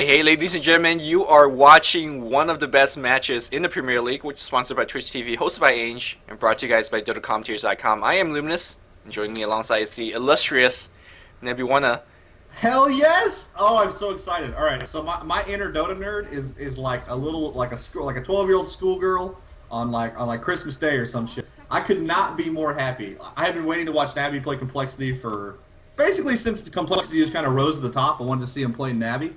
Hey, ladies and gentlemen, you are watching one of the best matches in the Premier League, which is sponsored by Twitch TV, hosted by Ange, and brought to you guys by DotaCommentaries.com. I am Luminous, and joining me alongside is the illustrious Nabi. Hell yes! Oh, I'm so excited. All right, so my inner Dota nerd is like a 12-year-old schoolgirl on Christmas Day or some shit. I could not be more happy. I have been waiting to watch Navi play Complexity for basically since the Complexity just kind of rose to the top. I wanted to see him play Navi.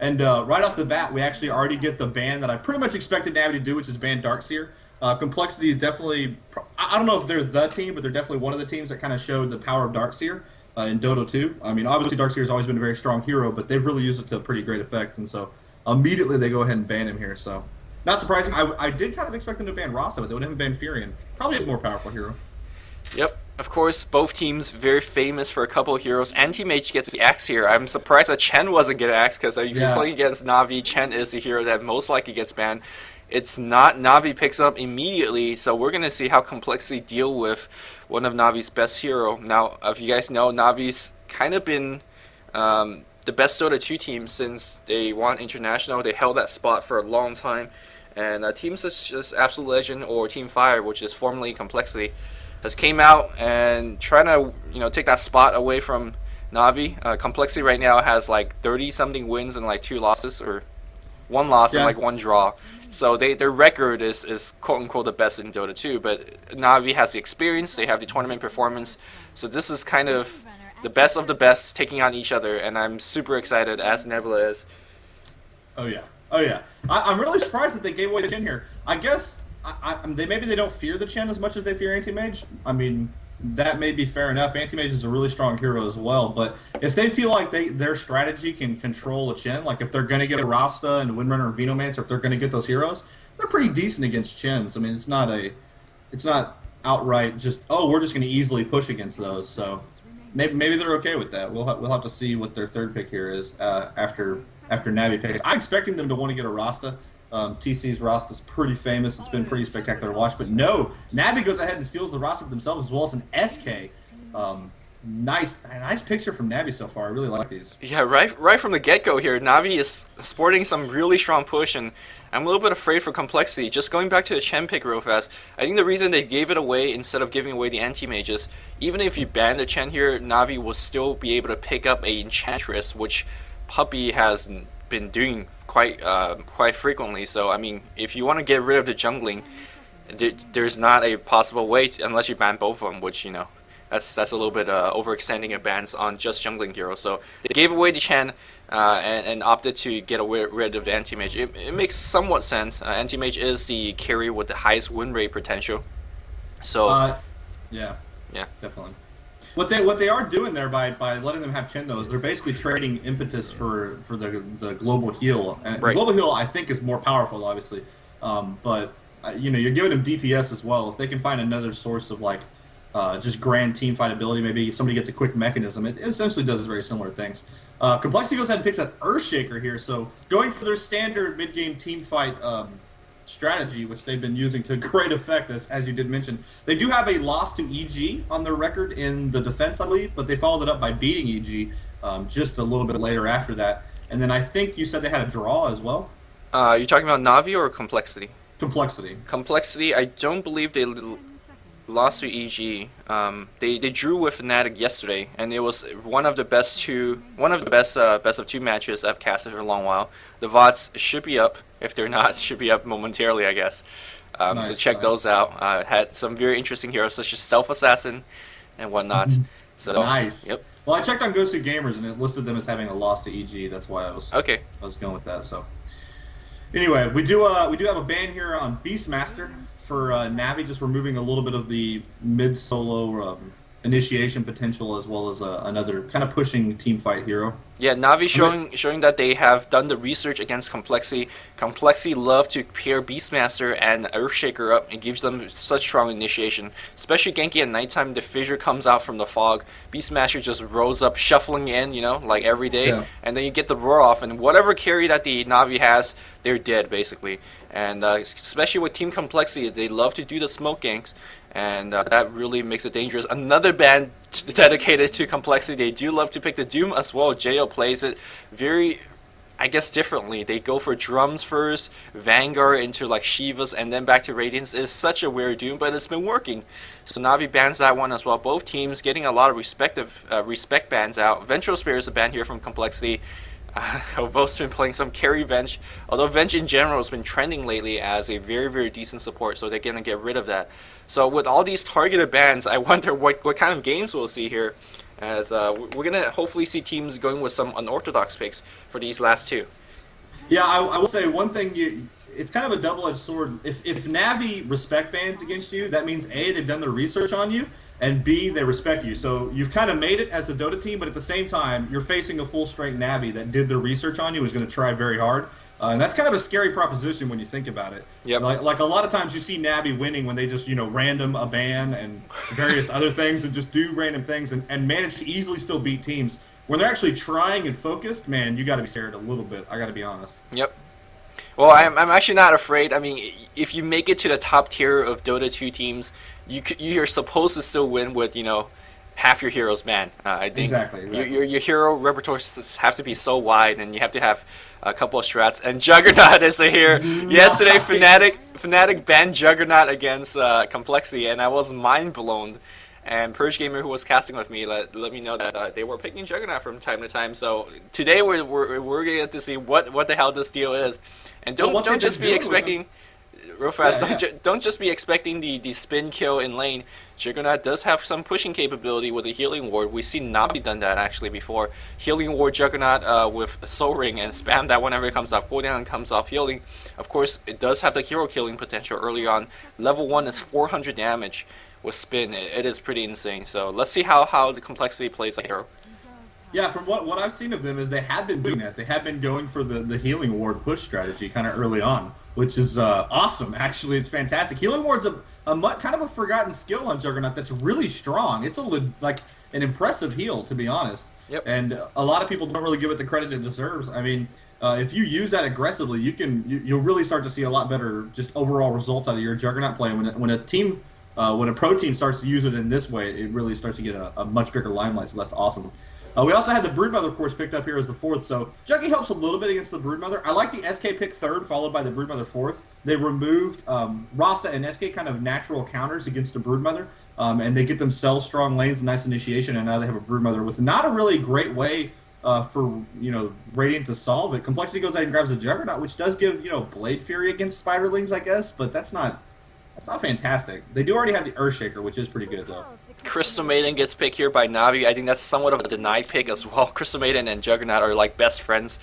And right off the bat, we actually already get the ban that I pretty much expected Navi to do, which is ban Darkseer. Complexity is definitely, I don't know if they're the team, but they're definitely one of the teams that kind of showed the power of Darkseer in Dota 2. I mean, obviously Darkseer has always been a very strong hero, but they've really used it to a pretty great effect. And so immediately they go ahead and ban him here. So not surprising. I did kind of expect them to ban Rasta, but they would have banned Furion. Probably a more powerful hero. Yep. Of course, both teams very famous for a couple of heroes. Anti-Mage gets the axe here. I'm surprised that Chen wasn't getting axe, because if you're playing against Navi, Chen is the hero that most likely gets banned. It's not. Navi picks up immediately, so we're going to see how Complexity deal with one of Navi's best hero. Now, if you guys know, Navi's kind of been the best Dota 2 team since they won International. They held that spot for a long time. And teams such as Absolute Legend or Team Fire, which is formerly Complexity, has came out and trying to take that spot away from Navi. Complexity right now has like 30-something wins and like 2 losses, or 1 loss and like 1 draw. So their record is quote-unquote the best in Dota 2, but Navi has the experience, they have the tournament performance, so this is kind of the best taking on each other, and I'm super excited, as Nebula is. Oh yeah. I'm really surprised that they gave away the Chen here. I guess maybe they don't fear the Chen as much as they fear Anti-Mage. I mean, that may be fair enough. Anti-Mage is a really strong hero as well, but if they feel like their strategy can control a Chen, like if they're going to get a Rasta and a Windrunner and Venomancer, if they're going to get those heroes, they're pretty decent against Chens. I mean, it's not outright just, oh, we're just going to easily push against those. So maybe they're okay with that. We'll have to see what their third pick here is after Navi picks. I'm expecting them to want to get a Rasta. TC's Rasta is pretty famous. It's been pretty spectacular to watch. But no, Navi goes ahead and steals the Rasta for themselves, as well as an SK. Nice picture from Navi so far. I really like these. Yeah, right from the get-go here, Navi is sporting some really strong push, and I'm a little bit afraid for Complexity. Just going back to the Chen pick real fast, I think the reason they gave it away instead of giving away the Anti-Mages, even if you ban the Chen here, Navi will still be able to pick up a Enchantress, which Puppey has been doing quite frequently. So I mean, if you want to get rid of the jungling, there's not a possible way unless you ban both of them, which that's a little bit overextending a bans on just jungling heroes. So they gave away the Chen and opted to get rid of the Anti-Mage. It makes somewhat sense. Anti-Mage is the carry with the highest win rate potential. So yeah, definitely. What they are doing there by letting them have Chen, though, is they're basically trading impetus for the global heal. And right. Global heal, I think, is more powerful, obviously, but you're giving them DPS as well. If they can find another source of like just grand team fight ability, maybe somebody gets a quick mechanism. It essentially does very similar things. Complexity goes ahead and picks an Earthshaker here, so going for their standard mid game team fight strategy, which they've been using to great effect, as you did mention. They do have a loss to EG on their record in the defense, I believe, but they followed it up by beating EG just a little bit later after that. And then I think you said they had a draw as well? You're talking about Navi or Complexity? Complexity. Complexity, I don't believe they lost to EG. They drew with Fnatic yesterday, and it was one of the best best of 2 matches I've casted for a long while. The VODs should be up. If they're not, should be up momentarily, I guess. So check those out. Had some very interesting heroes such as Stealth Assassin and whatnot. So nice. Yep. Well, I checked on Gosu Gamers and it listed them as having a loss to EG. That's why I was going with that. So anyway, we do have a ban here on Beastmaster for Navi, just removing a little bit of the mid solo initiation potential, as well as another kind of pushing team fight hero. Yeah, Navi showing that they have done the research against Complexity. Complexity love to pair Beastmaster and Earthshaker up. It gives them such strong initiation. Especially ganking at nighttime, the fissure comes out from the fog. Beastmaster just rolls up, shuffling in, like every day. Yeah. And then you get the roar off, and whatever carry that the Navi has, they're dead, basically. And especially with Team Complexity, they love to do the smoke ganks. And that really makes it dangerous. Another band dedicated to Complexity. They do love to pick the Doom as well. Jo plays it very I guess, differently. They go for drums first, Vanguard into like Shivas, and then back to Radiance. It's such a weird doom, but it's been working. So Navi bans that one as well. Both teams getting a lot of respect bans out. Vengeful Spirit is a ban here from Complexity. Both been playing some carry Venge, although Venge in general has been trending lately as a very, very decent support, so they're going to get rid of that. So with all these targeted bans, I wonder what kind of games we'll see here, as we're going to hopefully see teams going with some unorthodox picks for these last two. Yeah, I will say one thing, it's kind of a double-edged sword. If Navi respect bans against you, that means A, they've done their research on you, and B, they respect you. So you've kind of made it as a Dota team, but at the same time, you're facing a full-strength Navi that did their research on you, is going to try very hard. And that's kind of a scary proposition when you think about it. Yep. Like a lot of times you see Navi winning when they just, random a ban and various other things and just do random things and manage to easily still beat teams. When they're actually trying and focused, man, you got to be scared a little bit. I got to be honest. Yep. Well, I'm actually not afraid. I mean, if you make it to the top tier of Dota 2 teams, you're supposed to still win with, half your heroes banned. I think exactly. Your hero repertoire have to be so wide, and you have to have a couple of strats. And Juggernaut is here. Nice. Yesterday, Fnatic banned Juggernaut against Complexity, and I was mind blown. And Purge Gamer, who was casting with me, let me know that they were picking Juggernaut from time to time. So today we're going to get to see what the hell this deal is. And don't just be expecting, real fast, don't just be expecting the spin kill in lane. Juggernaut does have some pushing capability with a healing ward. We've seen Navi done that actually before. Healing ward Juggernaut with Soul Ring and spam that whenever it comes off cooldown and comes off healing. Of course, it does have the hero killing potential early on. Level 1 is 400 damage with spin. It is pretty insane. So let's see how the Complexity plays a hero. Yeah, from what I've seen of them is they have been doing that. They have been going for the healing ward push strategy kind of early on, which is awesome. Actually, it's fantastic. Healing ward's a kind of a forgotten skill on Juggernaut that's really strong. It's like an impressive heal, to be honest. Yep. And a lot of people don't really give it the credit it deserves. I mean, if you use that aggressively, you'll really start to see a lot better just overall results out of your Juggernaut play. When a pro team starts to use it in this way, it really starts to get a much bigger limelight, so that's awesome. We also had the Broodmother, of course, picked up here as the 4th, so Juggy helps a little bit against the Broodmother. I like the SK pick 3rd, followed by the Broodmother 4th. They removed Rasta and SK kind of natural counters against the Broodmother, and they get themselves strong lanes, nice initiation, and now they have a Broodmother with not a really great way for Radiant to solve it. Complexity goes ahead and grabs a Juggernaut, which does give Blade Fury against Spiderlings, I guess, but that's not fantastic. They do already have the Earthshaker, which is pretty good, though. Crystal Maiden gets picked here by Navi. I think that's somewhat of a denied pick as well. Crystal Maiden and Juggernaut are like best friends.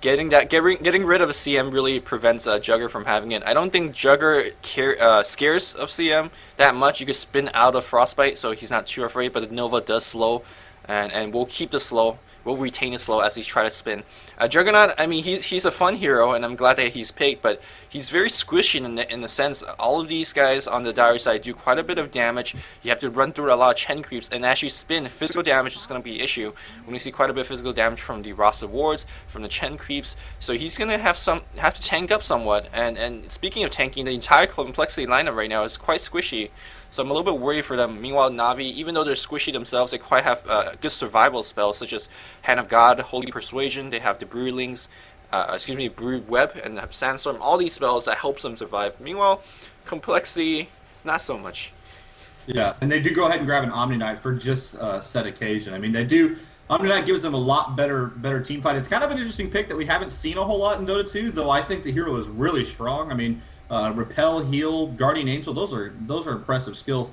Getting rid of a CM really prevents Jugger from having it. I don't think Jugger scares of CM that much. You could spin out of Frostbite, so he's not too afraid, but the Nova does slow, and we'll keep the slow. We'll retain it slow as he tries to spin. Juggernaut, I mean, he's a fun hero, and I'm glad that he's picked, but he's very squishy in the sense all of these guys on the dire side do quite a bit of damage. You have to run through a lot of Chen creeps, and as you spin, physical damage is going to be an issue. When we see quite a bit of physical damage from the Rasta wards, from the Chen creeps, so he's going to have to tank up somewhat. And speaking of tanking, the entire Complexity lineup right now is quite squishy. So I'm a little bit worried for them. Meanwhile, Navi, even though they're squishy themselves, they quite have good survival spells, such as Hand of God, Holy Persuasion. They have the Brood Web, and have Sandstorm. All these spells that helps them survive. Meanwhile, Complexity, not so much. Yeah, and they do go ahead and grab an Omni Knight for just said occasion. I mean, they do. Omni Knight gives them a lot better team fight. It's kind of an interesting pick that we haven't seen a whole lot in Dota 2, though I think the hero is really strong. I mean, Repel, Heal, Guardian Angel, those are impressive skills.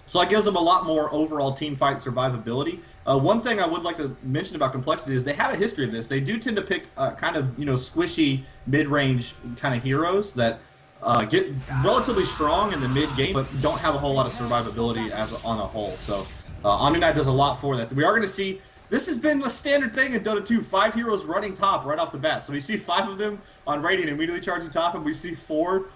So that gives them a lot more overall team fight survivability. One thing I would like to mention about Complexity is they have a history of this. They do tend to pick kind of squishy mid-range kind of heroes that get relatively strong in the mid-game, but don't have a whole lot of survivability as on a whole. So Omni Knight does a lot for that. We are going to see. This has been the standard thing in Dota 2, 5 heroes running top right off the bat. So we see 5 of them on Radiant immediately charging top, and we see 4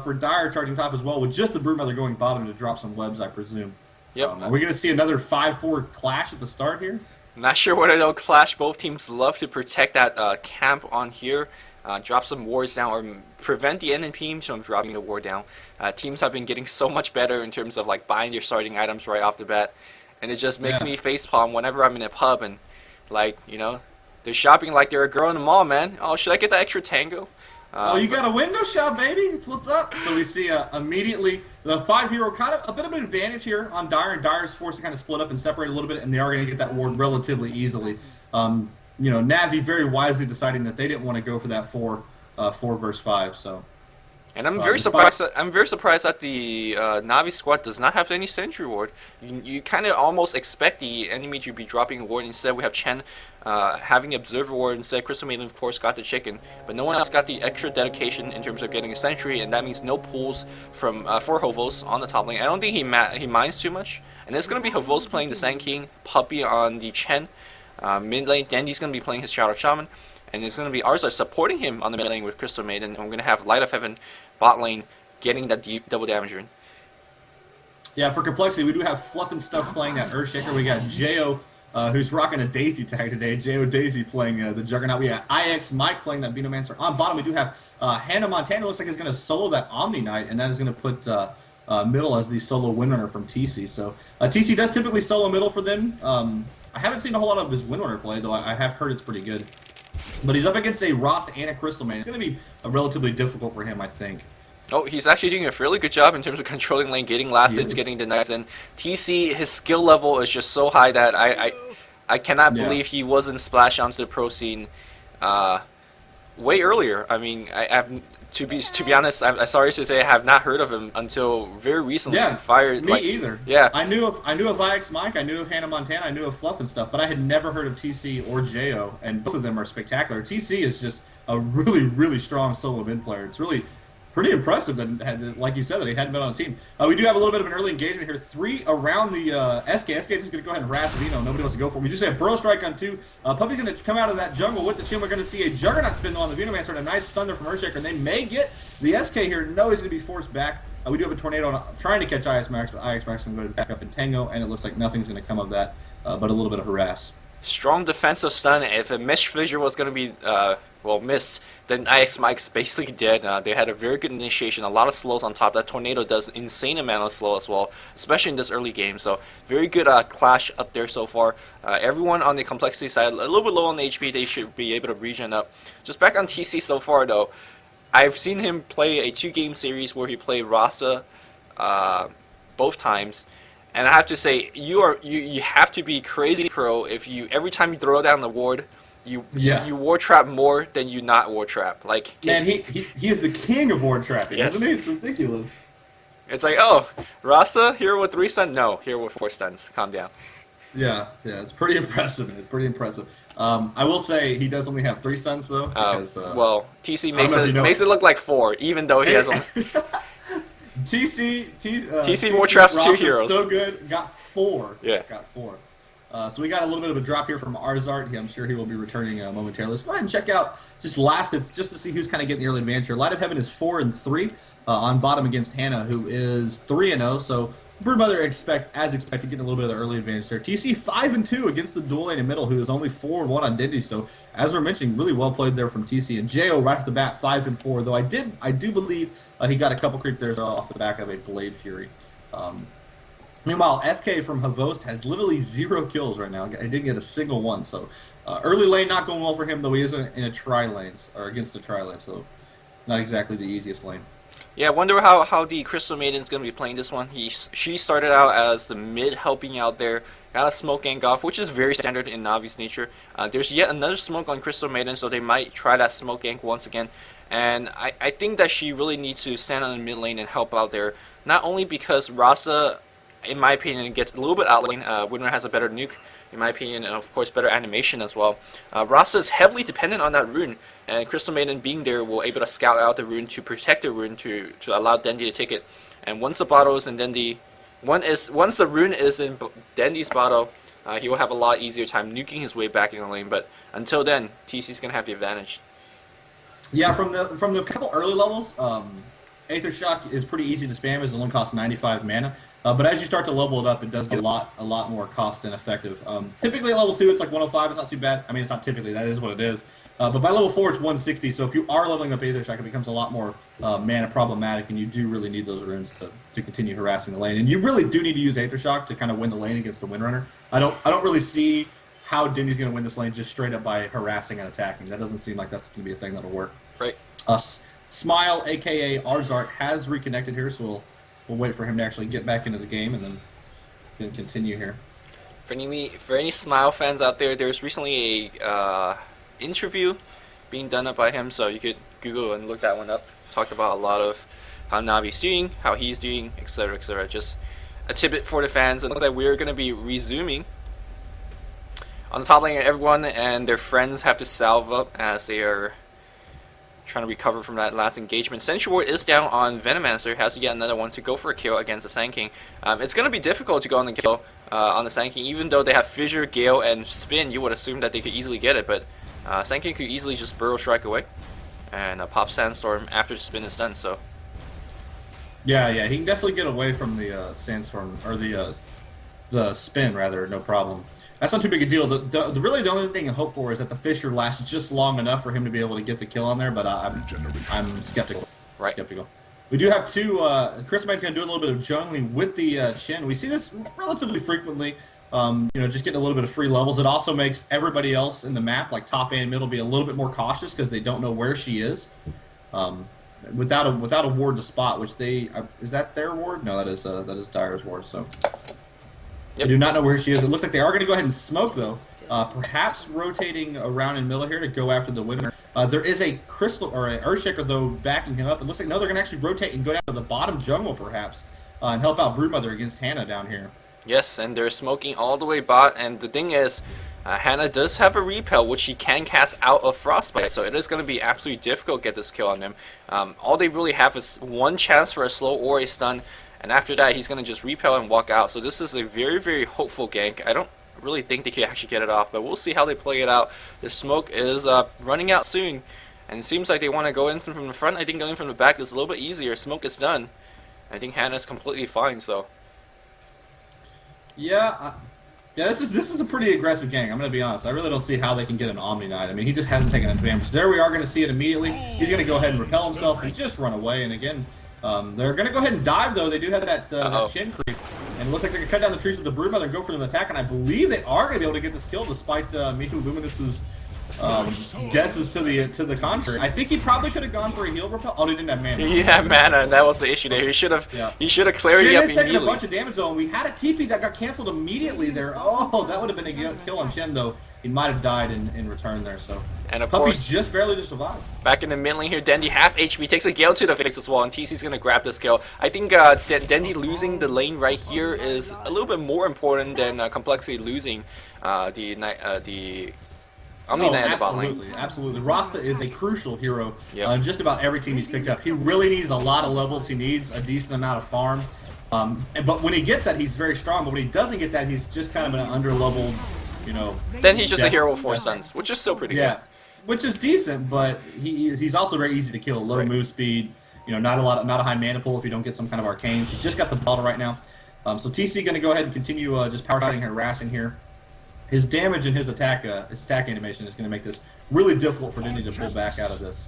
for Dire charging top as well, with just the Broodmother going bottom to drop some webs, I presume. Yep. Are we going to see another 5-4 clash at the start here? Not sure whether they'll clash. Both teams love to protect that camp on here, drop some wards down, or prevent the enemy team from dropping the ward down. Teams have been getting so much better in terms of like buying their starting items right off the bat. And it just makes me facepalm whenever I'm in a pub and, like, They're shopping like they're a girl in the mall, man. Oh, should I get that extra tango? Oh, you got a window shop, baby. It's what's up. So we see immediately the 5-hero kind of a bit of an advantage here on Dire, and Dire's forced to kind of split up and separate a little bit, and they are going to get that ward relatively easily. Navi very wisely deciding that they didn't want to go for that 4 versus 5. So. And I'm very surprised. I'm very surprised that the Navi squad does not have any sentry ward. You kind of almost expect the enemy to be dropping a ward. Instead, we have Chen having the observer ward. Instead, Crystal Maiden, of course, got the chicken, but no one else got the extra dedication in terms of getting a sentry, and that means no pulls from for Hovos on the top lane. I don't think he minds too much, and it's gonna be Hovos playing the Sand King, Puppy on the Chen. Mid lane, Dandy's gonna be playing his Shadow Shaman, and it's gonna be Arzar supporting him on the mid lane with Crystal Maiden, and we're gonna have Light of Heaven bot lane getting that deep double damage in. Yeah, for complexity, we do have Fluff and Stuff playing that Earthshaker. We got Jo, who's rocking a Daisy tag today. Jo Daisy playing the Juggernaut. We got IX Mike playing that Venomancer. On bottom, we do have Hannah Montana. Looks like he's going to solo that Omni Knight, and that is going to put middle as the solo Windrunner from TC. So TC does typically solo middle for them. I haven't seen a whole lot of his Windrunner play, though I have heard it's pretty good. But he's up against a Rost and a Crystal Man. It's going to be relatively difficult for him, I think. Oh, he's actually doing a fairly good job in terms of controlling lane, getting last hits, getting the knights in. TC, his skill level is just so high that I cannot believe he wasn't splashed onto the pro scene way earlier. I mean, to be honest, I'm sorry to say I have not heard of him until very recently. Yeah, me either. Yeah, I knew of IX Mike, I knew of Hannah Montana, I knew of Fluff and Stuff, but I had never heard of TC or Jo, and both of them are spectacular. TC is just a really, really strong solo mid player. It's really pretty impressive that, like you said, that he hadn't been on a team. We do have a little bit of an early engagement here. 3 around the SK. SK is just going to go ahead and harass Vino. Nobody wants to go for him. We just have Burrow Strike on 2. Puppy's going to come out of that jungle with the shield. We're going to see a Juggernaut spindle on the Venomancer and a nice stun there from Earthshaker. And they may get the SK here. No, he's going to be forced back. We do have a Tornado trying to catch IX Max, but IX Max is going to go back up in Tango, and it looks like nothing's going to come of that but a little bit of harass. Strong defensive stun. If a Mesh Fissure was going to be missed, then IX Mike's basically dead. They had a very good initiation, a lot of slows on top. That Tornado does insane amount of slow as well, especially in this early game. So very good clash up there so far. Everyone on the complexity side, a little bit low on the HP, they should be able to regen up. Just back on TC so far though, I've seen him play a 2-game series where he played Rasta both times. And I have to say, you have to be crazy pro if every time you throw down the ward, you ward trap more than you not ward trap. Like, man, he is the king of ward trapping, isn't he? It's ridiculous. It's like, oh, Rasta here with 3 stuns? No, here with 4 stuns. Calm down. Yeah, it's pretty impressive. It's pretty impressive. I will say he does only have 3 stuns though. Because, TC makes it look like 4, even though he has only. TC more traps 2 heroes. So good, got 4. Yeah, got 4. So we got a little bit of a drop here from Arzart. I'm sure he will be returning momentarily. Let's go ahead and check out just last hits just to see who's kind of getting the early advance here. Light of Heaven is 4-3 on bottom against Hannah, who is 3-0. So Broodmother as expected, getting a little bit of the early advantage there. TC 5-2 against the dual lane in middle, who is only 4-1 on Dindy. So as we're mentioning, really well played there from TC. And Jo right off the bat 5-4. Though I do believe he got a couple creep there off the back of a Blade Fury. Meanwhile, SK from Havost has literally 0 kills right now. I didn't get a single one. So early lane not going well for him, though he is in a tri-lanes, or against a tri-lane. So not exactly the easiest lane. Yeah, I wonder how the Crystal Maiden's going to be playing this one. She started out as the mid helping out there, got a smoke gank off, which is very standard in Navi's nature. There's yet another smoke on Crystal Maiden, so they might try that smoke gank once again. And I think that she really needs to stand on the mid lane and help out there. Not only because Rasa, in my opinion, gets a little bit out lane. Winner has a better nuke, in my opinion, and of course better animation as well. Rasa is heavily dependent on that rune, and Crystal Maiden being there will able to scout out the rune to protect the rune to allow Dendy to take it. And once the bottle is in Dendy, once the rune is in Dendy's bottle, he will have a lot easier time nuking his way back in the lane. But until then, TC's gonna have the advantage. Yeah, from the couple early levels, Aether Shock is pretty easy to spam, as it only costs 95 mana. But as you start to level it up, it does get a lot more cost and effective. Typically at level 2, it's like 105. It's not too bad. I mean, it's not typically. That is what it is. But by level 4, it's 160. So if you are leveling up Aether Shock, it becomes a lot more mana problematic, and you do really need those runes to continue harassing the lane. And you really do need to use Aether Shock to kind of win the lane against the Windrunner. I don't really see how Dindy's going to win this lane just straight up by harassing and attacking. That doesn't seem like that's going to be a thing that'll work. Right. Smile, a.k.a. Arzart, has reconnected here, so we'll wait for him to actually get back into the game and then continue here. For any Smile fans out there, there's recently a interview being done up by him, so you could Google and look that one up. Talked about a lot of how Navi's doing, how he's doing, etc., etc. Just a tidbit for the fans, and that we're going to be resuming. On the top lane, everyone and their friends have to salve up as they are trying to recover from that last engagement. Sentry Ward is down on Venomancer, has to get another one to go for a kill against the Sand King. It's going to be difficult to go on the kill on the Sand King, even though they have Fissure, Gale, and Spin. You would assume that they could easily get it, but Sand King could easily just Burrow Strike away and pop Sandstorm after the Spin is done. So yeah, he can definitely get away from the Sandstorm, or the Spin rather, no problem. That's not too big a deal. Really, the only thing I hope for is that the Fissure lasts just long enough for him to be able to get the kill on there, but I'm skeptical. Right. Skeptical. We do have two. Crystalmane's going to do a little bit of jungling with the Chen. We see this relatively frequently. Just getting a little bit of free levels. It also makes everybody else in the map, like top and middle, be a little bit more cautious because they don't know where she is. Without a ward to spot, which they is that their ward? No, that is Dyer's ward. So. Yep. They do not know where she is. It looks like they are going to go ahead and smoke, though. Perhaps rotating around in middle here to go after the winner. There is a Crystal or an Earthshaker, though, backing him up. It looks like, no, they're going to actually rotate and go down to the bottom jungle, perhaps, and help out Broodmother against Hannah down here. Yes, and they're smoking all the way bot, and the thing is, Hannah does have a repel, which she can cast out of Frostbite, so it is going to be absolutely difficult to get this kill on them. All they really have is one chance for a slow or a stun, and after that, he's going to just repel and walk out. So this is a very, very hopeful gank. I don't really think they can actually get it off, but we'll see how they play it out. The smoke is running out soon, and it seems like they want to go in from the front. I think going from the back is a little bit easier. Smoke is done. I think Hannah's completely fine, so. Yeah, this is a pretty aggressive gank. I'm going to be honest. I really don't see how they can get an Omni Knight. I mean, he just hasn't taken advantage. There we are going to see it immediately. He's going to go ahead and repel himself and just run away, and again, they're going to go ahead and dive, though. They do have that chin creep. And it looks like they're going to cut down the trees with the Broodmother and go for an attack. And I believe they are going to be able to get this kill despite Mihu Luminous's guesses to the contrary. I think he probably could have gone for a heal repel. Oh, he didn't have mana. He didn't have mana, and that was the issue there. He should have clarity up immediately. Taking a bunch of damage, though, and we had a TP that got canceled immediately there. Oh, that would have been a kill on Chen, though. He might have died in return there, so. And of Puppy course, just barely just survived. Back in the mid lane here, Dendy half HP, takes a Gale to the face as well, and TC's going to grab this kill. I think Dendy losing the lane right here is a little bit more important than Complexity losing the Omni Knight at the bot lane. Absolutely. Rasta is a crucial hero. Yep. Just about every team he's picked up. He really needs a lot of levels. He needs a decent amount of farm. But when he gets that, he's very strong. But when he doesn't get that, he's just kind of an under-leveled, Then he's just a hero with 4 stuns, which is still pretty good. Which is decent, but he's also very easy to kill. Low move speed, not a high mana pool if you don't get some kind of arcanes. He's just got the bottle right now. So TC going to go ahead and continue just power shotting and harassing here. His damage and his attack animation is going to make this really difficult for Dindy to pull back out of this.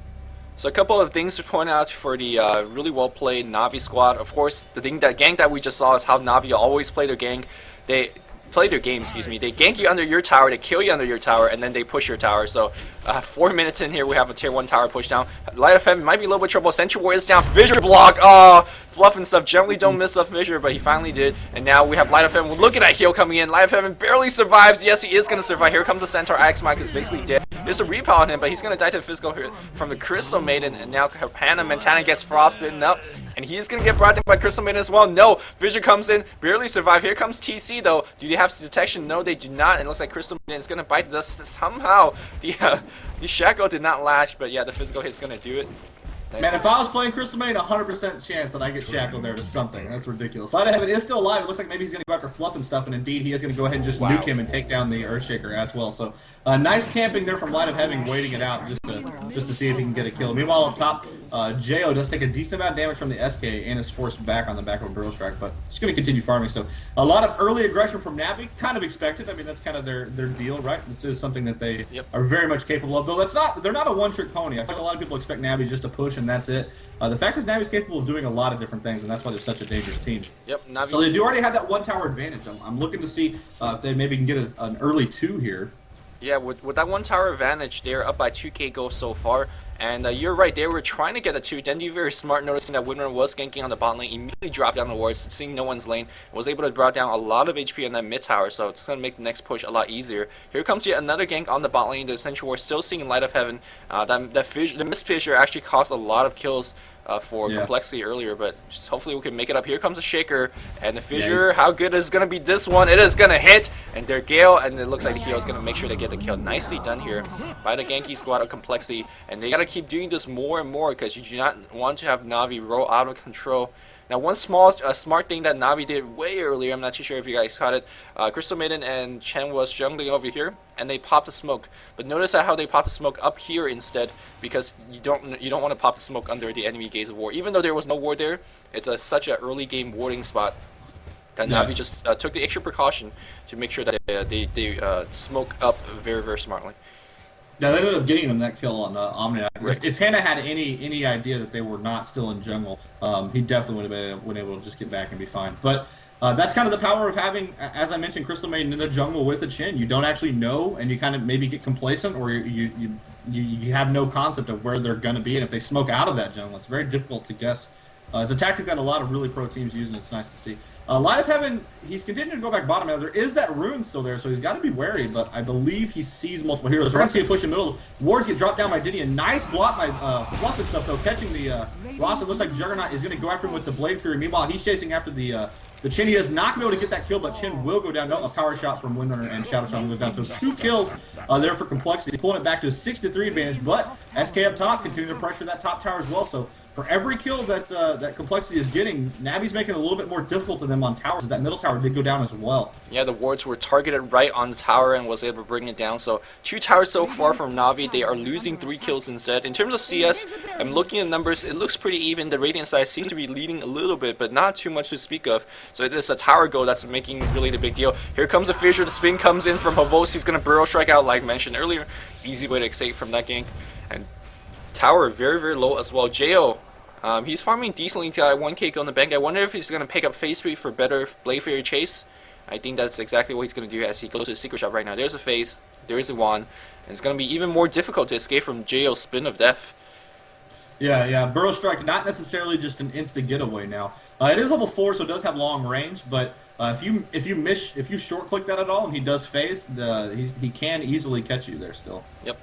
So a couple of things to point out for the really well played Navi squad. Of course, the gank that we just saw is how Navi always play their gank. They play their game, excuse me. They gank you under your tower, they kill you under your tower, and then they push your tower. So 4 minutes in here, we have a tier 1 tower push down. Light FM might be a little bit trouble. Sentry Ward is down. Fissure block. Oh, Fluff and stuff generally don't miss up Fissure, but he finally did. And now we have Light FM. Look at that heal coming in. Light FM barely survives. Yes, he is going to survive. Here comes the Centaur. Ix Mike is basically dead. There's a repel on him, but he's going to die to the physical here from the Crystal Maiden. And now Hannah Montana gets frostbitten up. And he's going to get brought down by Crystal Maiden as well. No, Fissure comes in, barely survive. Here comes TC, though. Do they have detection? No, they do not. And it looks like Crystal Maiden is going to bite this. Somehow, the Shackle did not lash, but yeah, the physical hit's going to do it. Nice. Man, if I was playing Crystal Maiden, 100% chance that I get shackled there to something. That's ridiculous. Light of Heaven is still alive. It looks like maybe he's going to go after Fluff and stuff, and indeed he is going to go ahead and just nuke him and take down the Earthshaker as well. So nice camping there from Light of Heaven, waiting it out just to see if he can get a kill. Meanwhile, up top, Jo does take a decent amount of damage from the SK and is forced back on the back of a Burrow Strike, but he's going to continue farming. So a lot of early aggression from Navi, kind of expected. I mean, that's kind of their deal, right? This is something that they are very much capable of. Though they're not a one-trick pony. I feel like a lot of people expect Navi just to push and that's it. The fact is Navi's capable of doing a lot of different things, and that's why they're such a dangerous team. Yep, Navi. So they do already have that one tower advantage. I'm looking to see if they maybe can get an early 2 here. Yeah, with that one tower advantage, they're up by 2k gold so far. And you're right, they were trying to get a 2. Dendy very smart, noticing that Windrunner was ganking on the bot lane, immediately dropped down the wards, seeing no one's lane, was able to draw down a lot of HP in that mid tower, so it's going to make the next push a lot easier. Here comes yet another gank on the bot lane. The Essential Ward still seeing Light of Heaven. The Mist Fissure actually caused a lot of kills for Complexity earlier, but just hopefully we can make it up. Here comes a Shaker, and the Fissure, how good is going to be this one? It is going to hit, and their Gale, and it looks like the hero is going to make sure they get the kill. Nicely done here by the Genki squad of Complexity, and they got to keep doing this more and more because you do not want to have Navi roll out of control. Now, one smart thing that Navi did way earlier, I'm not too sure if you guys caught it, Crystal Maiden and Chen was jungling over here, and they popped the smoke. But notice how they popped the smoke up here instead, because you don't want to pop the smoke under the enemy Gaze of War. Even though there was no ward there, it's such an early game warding spot that Navi just took the extra precaution to make sure that they smoke up very, very smartly. Now, they ended up getting them that kill on Omni. If Hannah had any idea that they were not still in jungle, he definitely would have been able to just get back and be fine. But that's kind of the power of having, as I mentioned, Crystal Maiden in the jungle with a Chin. You don't actually know, and you kind of maybe get complacent, or you have no concept of where they're going to be. And if they smoke out of that jungle, it's very difficult to guess. It's a tactic that a lot of really pro teams use, and it's nice to see. Light of Heaven, he's continuing to go back bottom. Now, there is that rune still there, so he's got to be wary, but I believe he sees multiple heroes. We're going to see a push in the middle. Wards get dropped down by Diddy. A nice block by Fluff and stuff, though, catching the Ross. It looks like Juggernaut is going to go after him with the Blade Fury. Meanwhile, he's chasing after the Chin. He is not going to be able to get that kill, but Chin will go down. No, a power shot from Windrunner and Shadow Shot goes down. So 2 kills there for Complexity, pulling it back to a 6-3 advantage, but SK up top continuing to pressure that top tower as well. So for every kill that Complexity is getting, Navi's making it a little bit more difficult to them on towers. That middle tower did go down as well. Yeah, the wards were targeted right on the tower and was able to bring it down. So 2 towers so far from Navi. They are losing 3 kills instead. In terms of CS, I'm looking at numbers. It looks pretty even. The Radiant side seems to be leading a little bit, but not too much to speak of. So it is a tower go that's making really the big deal. Here comes the Fissure. The spin comes in from Havos. He's going to Burrow Strike out like mentioned earlier. Easy way to escape from that gank. And tower very, very low as well. Jo. He's farming decently to 1k go in the bank. I wonder if he's going to pick up phase 3 for better Blade Fury chase. I think that's exactly what he's going to do as he goes to the secret shop right now. There's a phase, there is a wand, and it's going to be even more difficult to escape from Jo's Spin of Death. Yeah, Burrow Strike, not necessarily just an instant getaway now. It is level 4, so it does have long range, but if you short click that at all and he does phase, he can easily catch you there still. Yep.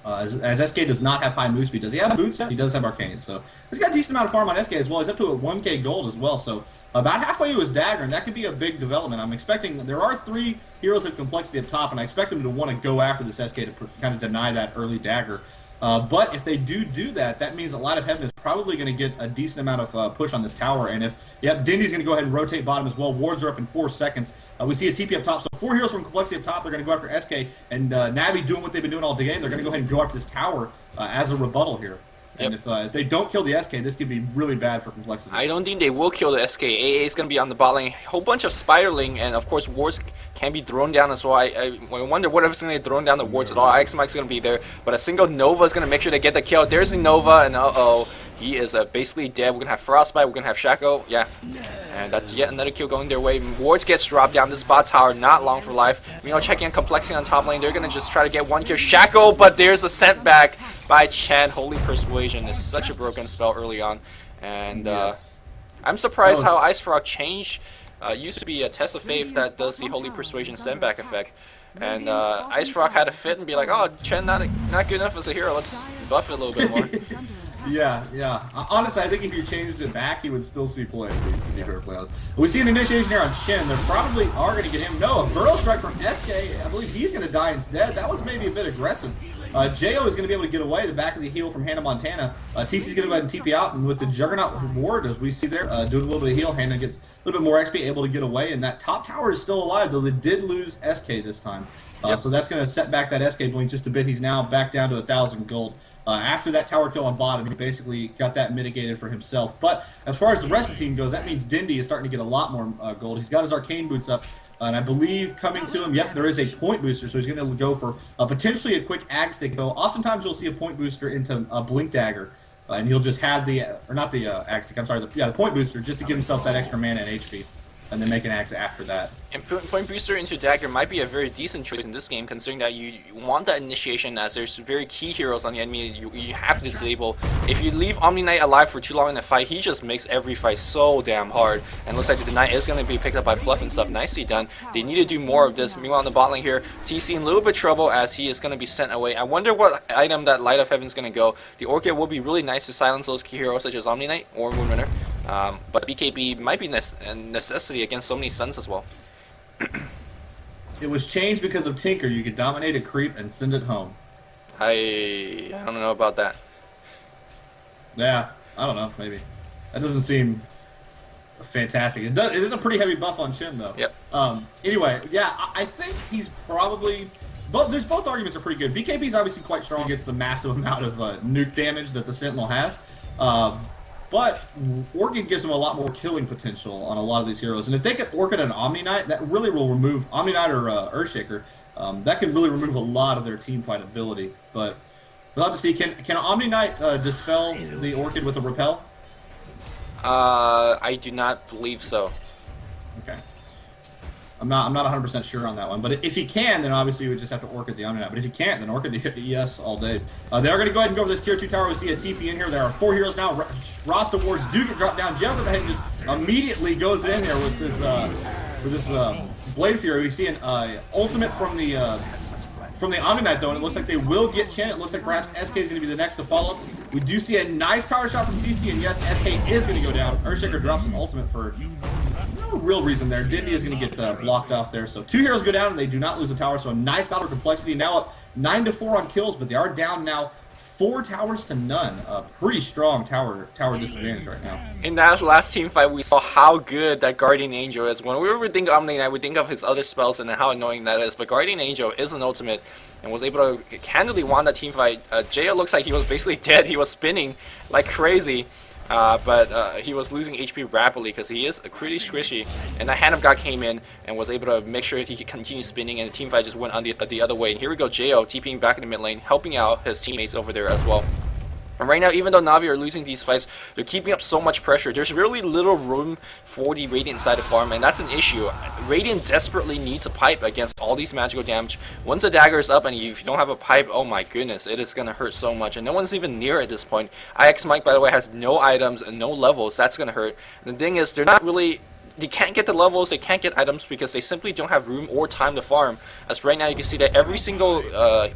As SK does not have high move speed. Does he have boots? He does have Arcane, so he's got a decent amount of farm on SK as well. He's up to a 1k gold as well, so about halfway to his dagger, and that could be a big development. I'm expecting, there are 3 heroes of Complexity up top, and I expect them to want to go after this SK to kind of deny that early dagger. But if they do that, that means that Light of Heaven is probably going to get a decent amount of push on this tower. And Dindy's going to go ahead and rotate bottom as well. Wards are up in 4 seconds. We see a TP up top. So 4 heroes from Complexity up top. They're going to go after SK. And Navi doing what they've been doing all day. They're going to go ahead and go after this tower as a rebuttal here. And if they don't kill the SK, this could be really bad for Complexity. I don't think they will kill the SK. AA is going to be on the bot lane. Whole bunch of Spiderling, and of course wards can be thrown down as well. I wonder what if it's going to get thrown down the wards at all. Mike's going to be there, but a single Nova is going to make sure they get the kill. There's a Nova, and he is basically dead. We're going to have Frostbite, we're going to have Shaco, and that's yet another kill going their way. Wards gets dropped down this bot tower, not long for life. Checking on Complexity on top lane. They're going to just try to get 1 kill. Shaco, but there's a sent back by Chen. Holy Persuasion is such a broken spell early on, and I'm surprised how Ice Frog changed. Used to be a Test of Faith that does the Holy Persuasion send back effect, and Ice Frog had to fit and be like, oh, Chen not good enough as a hero, let's buff it a little bit more. Yeah. Honestly, I think if you changed it back, he would still see play. To be fair, we see an initiation here on Chen. They probably are going to get him. No, a Burrow Strike from SK. I believe he's going to die instead. That was maybe a bit aggressive. Jo is going to be able to get away the back of the heal from Hannah Montana. TC's going to go ahead and TP out, and with the Juggernaut reward, as we see there, doing a little bit of heal, Hannah gets a little bit more XP, able to get away, and that top tower is still alive, though they did lose SK this time. So that's going to set back that SK blink just a bit. He's now back down to 1,000 gold. After that tower kill on bottom, he basically got that mitigated for himself. But as far as the rest of the team goes, that means Dindy is starting to get a lot more gold. He's got his arcane boots up, and I believe coming to him, yep, there is a point booster, so he's going to go for potentially a quick ag stick. Though oftentimes you'll see a point booster into a blink dagger, and he'll just have the, or not the ag stick, I'm sorry, the point booster, just to give himself that extra mana and HP. And then make an axe after that. And point booster into dagger might be a very decent choice in this game, considering that you want that initiation, as there's very key heroes on the enemy you have to disable. If you leave Omni Knight alive for too long in a fight, he just makes every fight so damn hard. And looks like the Knight is going to be picked up by Fluff and stuff. Nicely done. They need to do more of this. Meanwhile, on the bot lane here, TC in a little bit of trouble as he is going to be sent away. I wonder what item that Light of Heaven is going to go. The Orchid will be really nice to silence those key heroes such as Omni Knight or Moonrunner. But BKB might be a necessity against so many Suns as well. It was changed because of Tinker. You could dominate a creep and send it home. I don't know about that. Yeah, I don't know. Maybe that doesn't seem fantastic. It does. It is a pretty heavy buff on Chin though. Yep. Anyway, yeah, I think he's probably. There's both arguments are pretty good. BKB is obviously quite strong against the massive amount of nuke damage that the Sentinel has. But Orchid gives him a lot more killing potential on a lot of these heroes. And if they get Orchid and Omni Knight, that really will remove Omni Knight or Earthshaker. That can really remove a lot of their team fight ability. But we'll have to see. Can Omni Knight dispel the Orchid with a repel? I do not believe so. Okay. I'm not 100% sure on that one, but if he can, then obviously you would just have to Orchid the Omni Knight. But if he can't, then Orchid the ES all day. They are going to go ahead and go for this tier 2 tower. We see a TP in here. There are 4 heroes now. Roster wards do get dropped down. Jeff goes ahead and just immediately goes in here with this Blade Fury. We see an ultimate from the Omni Knight though, and it looks like they will get Chen. It looks like perhaps SK is going to be the next to follow. We do see a nice power shot from TC, and yes, SK is going to go down. Earthshaker drops an ultimate for no real reason there. Dindy is going to get blocked off there. So 2 heroes go down, and they do not lose the tower. So a nice battle of complexity. Now up 9-4 on kills, but they are down now 4 towers to none. A pretty strong tower disadvantage right now. In that last team fight, we saw how good that Guardian Angel is. When we would think of Omni Knight, we think of his other spells and how annoying that is. But Guardian Angel is an ultimate and was able to handily won that team fight. Jo looks like he was basically dead. He was spinning like crazy. But he was losing HP rapidly because he is pretty squishy. And the Hand of God came in and was able to make sure he could continue spinning, and the team fight just went on the other way. And here we go, Jo TPing back in the mid lane, helping out his teammates over there as well. And right now, even though Navi are losing these fights, they're keeping up so much pressure. There's really little room for the Radiant inside the farm, and that's an issue. Radiant desperately needs a pipe against all these magical damage. Once the dagger is up and you don't have a pipe, oh my goodness, it is going to hurt so much. And no one's even near at this point. IX Mike, by the way, has no items and no levels. That's going to hurt. And the thing is, they're not really... They can't get the levels, they can't get items because they simply don't have room or time to farm. As right now you can see that every single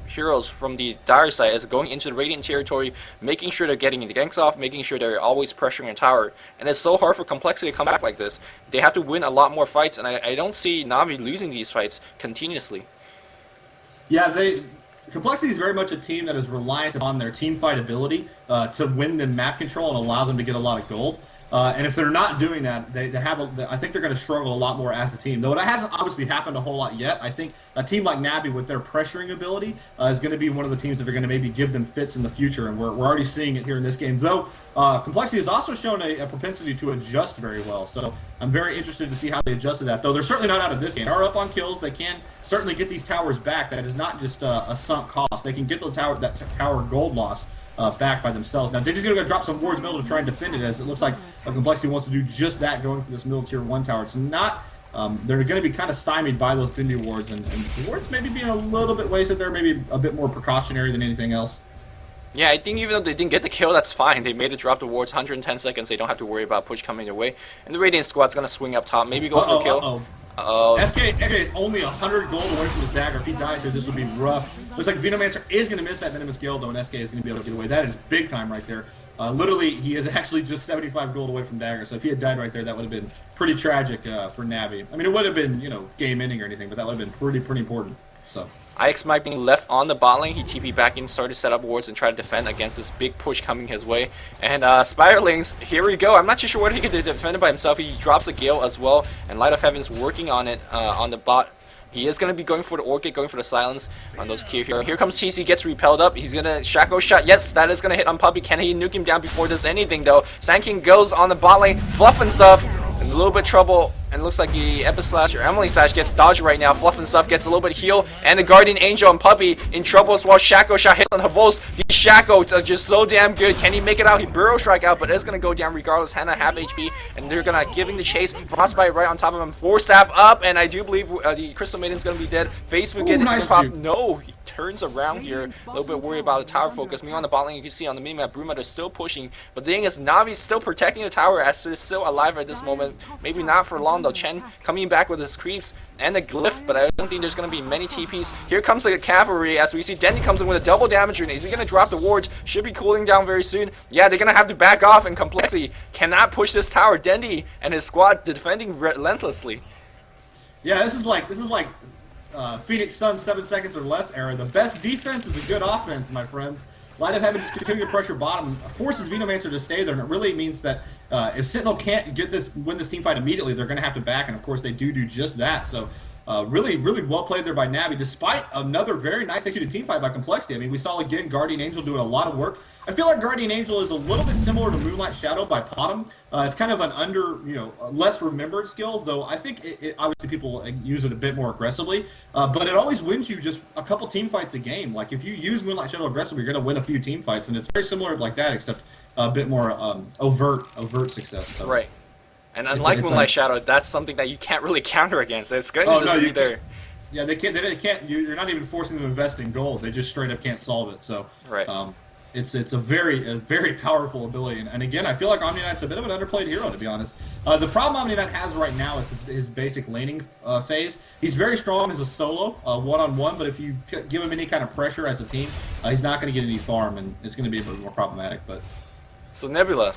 heroes from the Dire side is going into the Radiant territory, making sure they're getting the ganks off, making sure they're always pressuring a tower. And it's so hard for Complexity to come back like this. They have to win a lot more fights, and I don't see Navi losing these fights continuously. Yeah, Complexity is very much a team that is reliant upon their team fight ability to win the map control and allow them to get a lot of gold. And if they're not doing that, I think they're going to struggle a lot more as a team. Though it hasn't obviously happened a whole lot yet. I think a team like Navi with their pressuring ability is going to be one of the teams that are going to maybe give them fits in the future, and we're already seeing it here in this game. Though Complexity has also shown a propensity to adjust very well, so I'm very interested to see how they adjusted that. Though they're certainly not out of this game. They are up on kills. They can certainly get these towers back. That is not just a sunk cost. They can get the tower gold loss back by themselves. Now, Dindy's going to go drop some wards middle to try and defend it, as it looks like Complexity wants to do just that, going for this middle tier 1 tower. It's not, they're going to be kind of stymied by those Dindy wards, and the wards maybe being a little bit wasted there, maybe a bit more precautionary than anything else. Yeah, I think even though they didn't get the kill, that's fine. They made it drop the wards 110 seconds. They don't have to worry about push coming their way. And the Radiant squad's going to swing up top, maybe go for a kill. SK is only 100 gold away from his dagger. If he dies here, this would be rough. Looks like Venomancer is going to miss that Venomous Gale, though, and SK is going to be able to get away. That is big time right there. Literally, he is actually just 75 gold away from dagger, so if he had died right there, that would have been pretty tragic for Navi. I mean, it would have been, game ending or anything, but that would have been pretty important. So IX might be left on the bot lane. He TP back in, started to set up wards and try to defend against this big push coming his way. And Spirelings, here we go. I'm not too sure what he could defend it by himself. He drops a Gale as well, and Light of Heaven's working on it on the bot. He is going to be going for the Orchid, going for the silence on those Kier here. Here comes TC, gets repelled up. He's going to Shaco shot. Yes, that is going to hit on Puppey. Can he nuke him down before there's anything, though? Sand King goes on the bot lane, Fluff and stuff. In a little bit trouble, and looks like the Epislash or Emily Slash gets dodged right now. Fluff and stuff gets a little bit heal, and the Guardian Angel and Puppey in trouble as well. Shaco shot hits on Havos. The Shaco is just so damn good. Can he make it out? He burrow strike out, but it's gonna go down regardless. Hannah half HP, and they're gonna give him the chase. Frostbite right on top of him. Force staff up, and I do believe the Crystal Maiden's gonna be dead. Face will get nice pop. No, he turns around here. A little bit worried about the tower focus. Me on the bot lane, you can see on the minimap, Bruma is still pushing, but the thing is, Navi's still protecting the tower as it's still alive at this moment. Maybe not for long though. Chen coming back with his creeps and the glyph, but I don't think there's going to be many TPs. Here comes the cavalry as we see Dendy comes in with a double damage grenade. Is he going to drop the wards? Should be cooling down very soon. Yeah, they're going to have to back off, and Complexity cannot push this tower. Dendy and his squad defending relentlessly. Yeah, this is like Phoenix Suns 7 seconds or less era. The best defense is a good offense, my friends. Light of Heaven just continue to pressure bottom, forces Venomancer to stay there, and it really means that if Sentinel can't win this team fight immediately, they're going to have to back, and of course they do just that. So really well played there by Navi, despite another very nice executed team fight by Complexity. I mean, we saw again Guardian Angel doing a lot of work. I feel like Guardian Angel is a little bit similar to Moonlight Shadow by Potom. It's kind of an less remembered skill, though I think obviously people use it a bit more aggressively. But it always wins you just a couple team fights a game. Like if you use Moonlight Shadow aggressively, you're going to win a few team fights, and it's very similar like that, except a bit more overt success. So. Right. And unlike Moonlight Shadow, that's something that you can't really counter against. It's going to just be there. Yeah, they can't. You're not even forcing them to invest in gold. They just straight up can't solve it. So. Right. It's a very powerful ability, and again, I feel like Omni-Knight's a bit of an underplayed hero, to be honest. The problem Omni-Knight has right now is his basic laning phase. He's very strong as a solo, one-on-one, but if you give him any kind of pressure as a team, he's not going to get any farm, and it's going to be a bit more problematic. But so Nebula,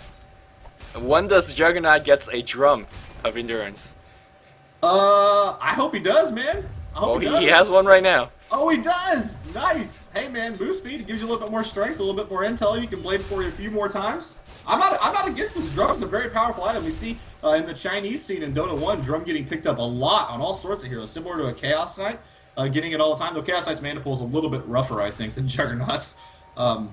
when does Juggernaut gets a drum of endurance? I hope he does, man. I hope he has one right now. Oh, he does! Nice! Hey, man, boost speed. It gives you a little bit more strength, a little bit more intel. You can blade for you a few more times. I'm not against this. Drum is a very powerful item. We see in the Chinese scene in Dota 1, Drum getting picked up a lot on all sorts of heroes, similar to a Chaos Knight, getting it all the time. Though Chaos Knight's mana pool is a little bit rougher, I think, than Juggernaut's. I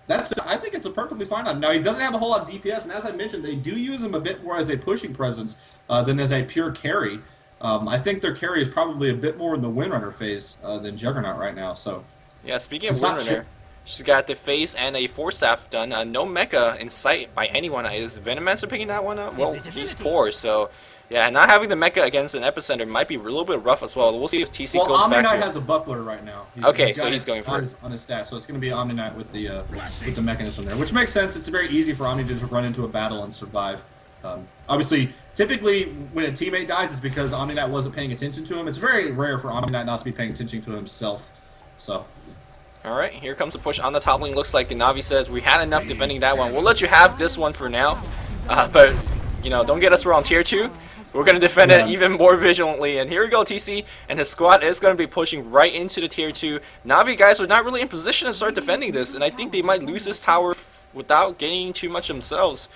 think it's a perfectly fine item. Now, he doesn't have a whole lot of DPS, and as I mentioned, they do use him a bit more as a pushing presence than as a pure carry. I think their carry is probably a bit more in the Windrunner phase than Juggernaut right now. So yeah, speaking of Windrunner, she's got the face and a Force Staff done. No mecha in sight by anyone. Is Venomancer picking that one up? Well, he's poor, so yeah, not having the mecha against an Epicenter might be a little bit rough as well. We'll see if TC goes back to Omni-Knight has a buckler right now. He's going for it. On his stat, so it's going to be Omni-Knight with the mechanism there, which makes sense. It's very easy for Omni to just run into a battle and survive. Obviously, typically when a teammate dies, it's because Omni-Knight wasn't paying attention to him. It's very rare for Omni-Knight not to be paying attention to himself. So. All right, here comes the push on the top lane. Looks like Navi says we had enough defending that one. We'll let you have this one for now, but don't get us wrong. Tier 2, we're going to defend it even more vigilantly. And here we go, TC and his squad is going to be pushing right into the Tier 2. Navi guys are not really in position to start defending this, and I think they might lose this tower without gaining too much themselves.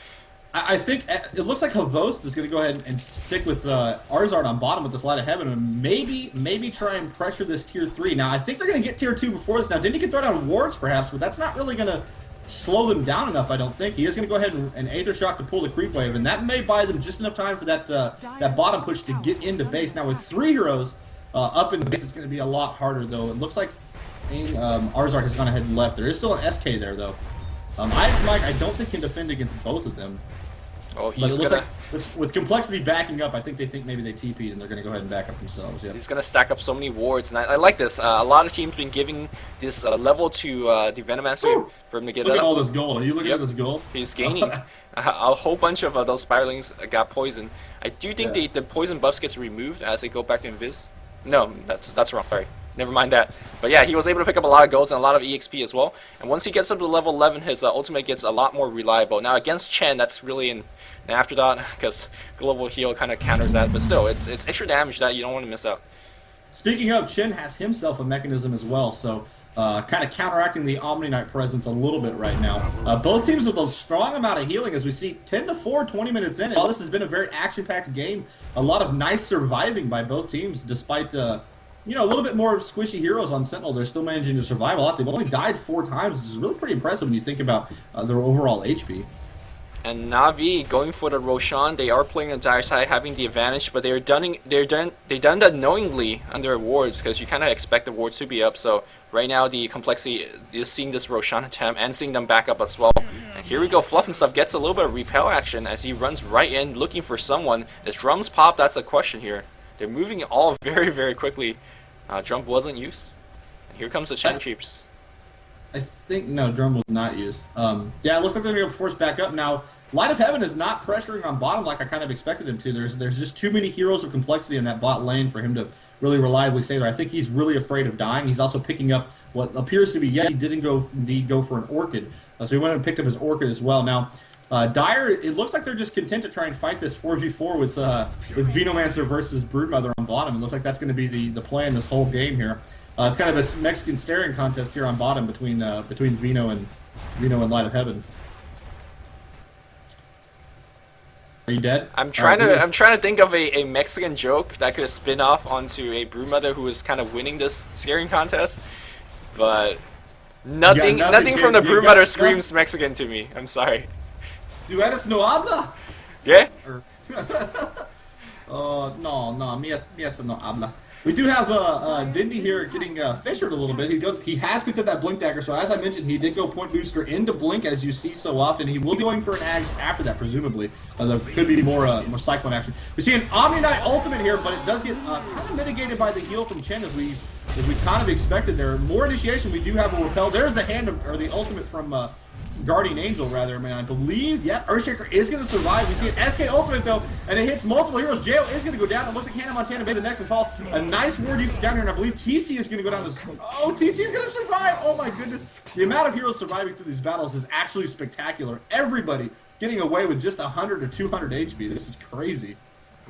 I think it looks like Havost is going to go ahead and stick with Arzard on bottom with this Light of Heaven and maybe try and pressure this Tier 3. Now, I think they're going to get Tier 2 before this. Now, Dendy can throw down wards perhaps, but that's not really going to slow them down enough, I don't think. He is going to go ahead and Aether Shock to pull the creep wave, and that may buy them just enough time for that bottom push to get into base. Now, with 3 heroes up in the base, it's going to be a lot harder, though. It looks like Arzard has gone ahead and left. There is still an SK there, though. IX Mike, I don't think can defend against both of them. Oh, but it looks like with Complexity backing up, I think they think maybe they TP'd and they're going to go ahead and back up themselves. Yeah. He's going to stack up so many wards, and I like this. A lot of teams been giving this level to the Venomancer for him to get Look it at up. all this gold. Are you looking at this gold? He's gaining. A whole bunch of those Spirelings got poisoned. I do think the poison buffs gets removed as they go back to Invis. No, that's wrong. Sorry. Never mind that. But yeah, he was able to pick up a lot of golds and a lot of EXP as well. And once he gets up to level 11, his ultimate gets a lot more reliable. Now against Chen, that's really an afterthought because global heal kind of counters that. But still, it's extra damage that you don't want to miss out. Speaking of, Chen has himself a mechanism as well, so kind of counteracting the Omni Knight presence a little bit right now. Both teams with a strong amount of healing as we see 10-4, 20 minutes in. And while this has been a very action-packed game, a lot of nice surviving by both teams despite, you know, a little bit more squishy heroes on Sentinel. They're still managing to survive a lot. They've only died 4 times, which is really pretty impressive when you think about their overall HP. And Navi going for the Roshan. They are playing on dire side, having the advantage, but they done that knowingly under wards because you kind of expect the wards to be up. So right now the complexity is seeing this Roshan attempt and seeing them back up as well. And here we go. Fluff and stuff gets a little bit of repel action as he runs right in looking for someone. As drums pop, that's the question here. They're moving all very, very quickly. Drum wasn't used. And here comes the Chen creeps. I think, no, drum was not used. Yeah, it looks like they're going to force back up now. Light of Heaven is not pressuring on bottom like I kind of expected him to. There's just too many heroes of complexity in that bot lane for him to really reliably stay there. I think he's really afraid of dying. He's also picking up what appears to be, he didn't indeed go for an Orchid. So he went and picked up his Orchid as well. Now, Dire, it looks like they're just content to try and fight this 4v4 with Venomancer versus Broodmother on bottom. It looks like that's going to be the play in this whole game here. It's kind of a Mexican staring contest here on bottom between Veno and Light of Heaven. Are you dead? I'm trying to think of a Mexican joke that could spin off onto a Broodmother who is kind of winning this scaring contest, but nothing from the Broodmother screams Mexican to me. I'm sorry. ¿Tú eres no habla? Yeah? No, mi no habla. We do have Dindy here getting fissured a little bit. He has picked up that Blink Dagger, so as I mentioned, he did go Point Booster into Blink, as you see so often. He will be going for an Ags after that, presumably. There could be more Cyclone action. We see an Omni Knight ultimate here, but it does get kind of mitigated by the heal from Chen, as we kind of expected there. More initiation. We do have a repel. There's the the ultimate from Guardian Angel, rather. I mean, I believe, yeah, Earthshaker is going to survive. We see an SK ultimate, though, and it hits multiple heroes. Jail is going to go down. It looks like Hannah Montana Bay the next is fall. A nice ward usage down here, and I believe TC is going to go down. Oh, TC is going to survive. Oh, my goodness. The amount of heroes surviving through these battles is actually spectacular. Everybody getting away with just 100 to 200 HP. This is crazy.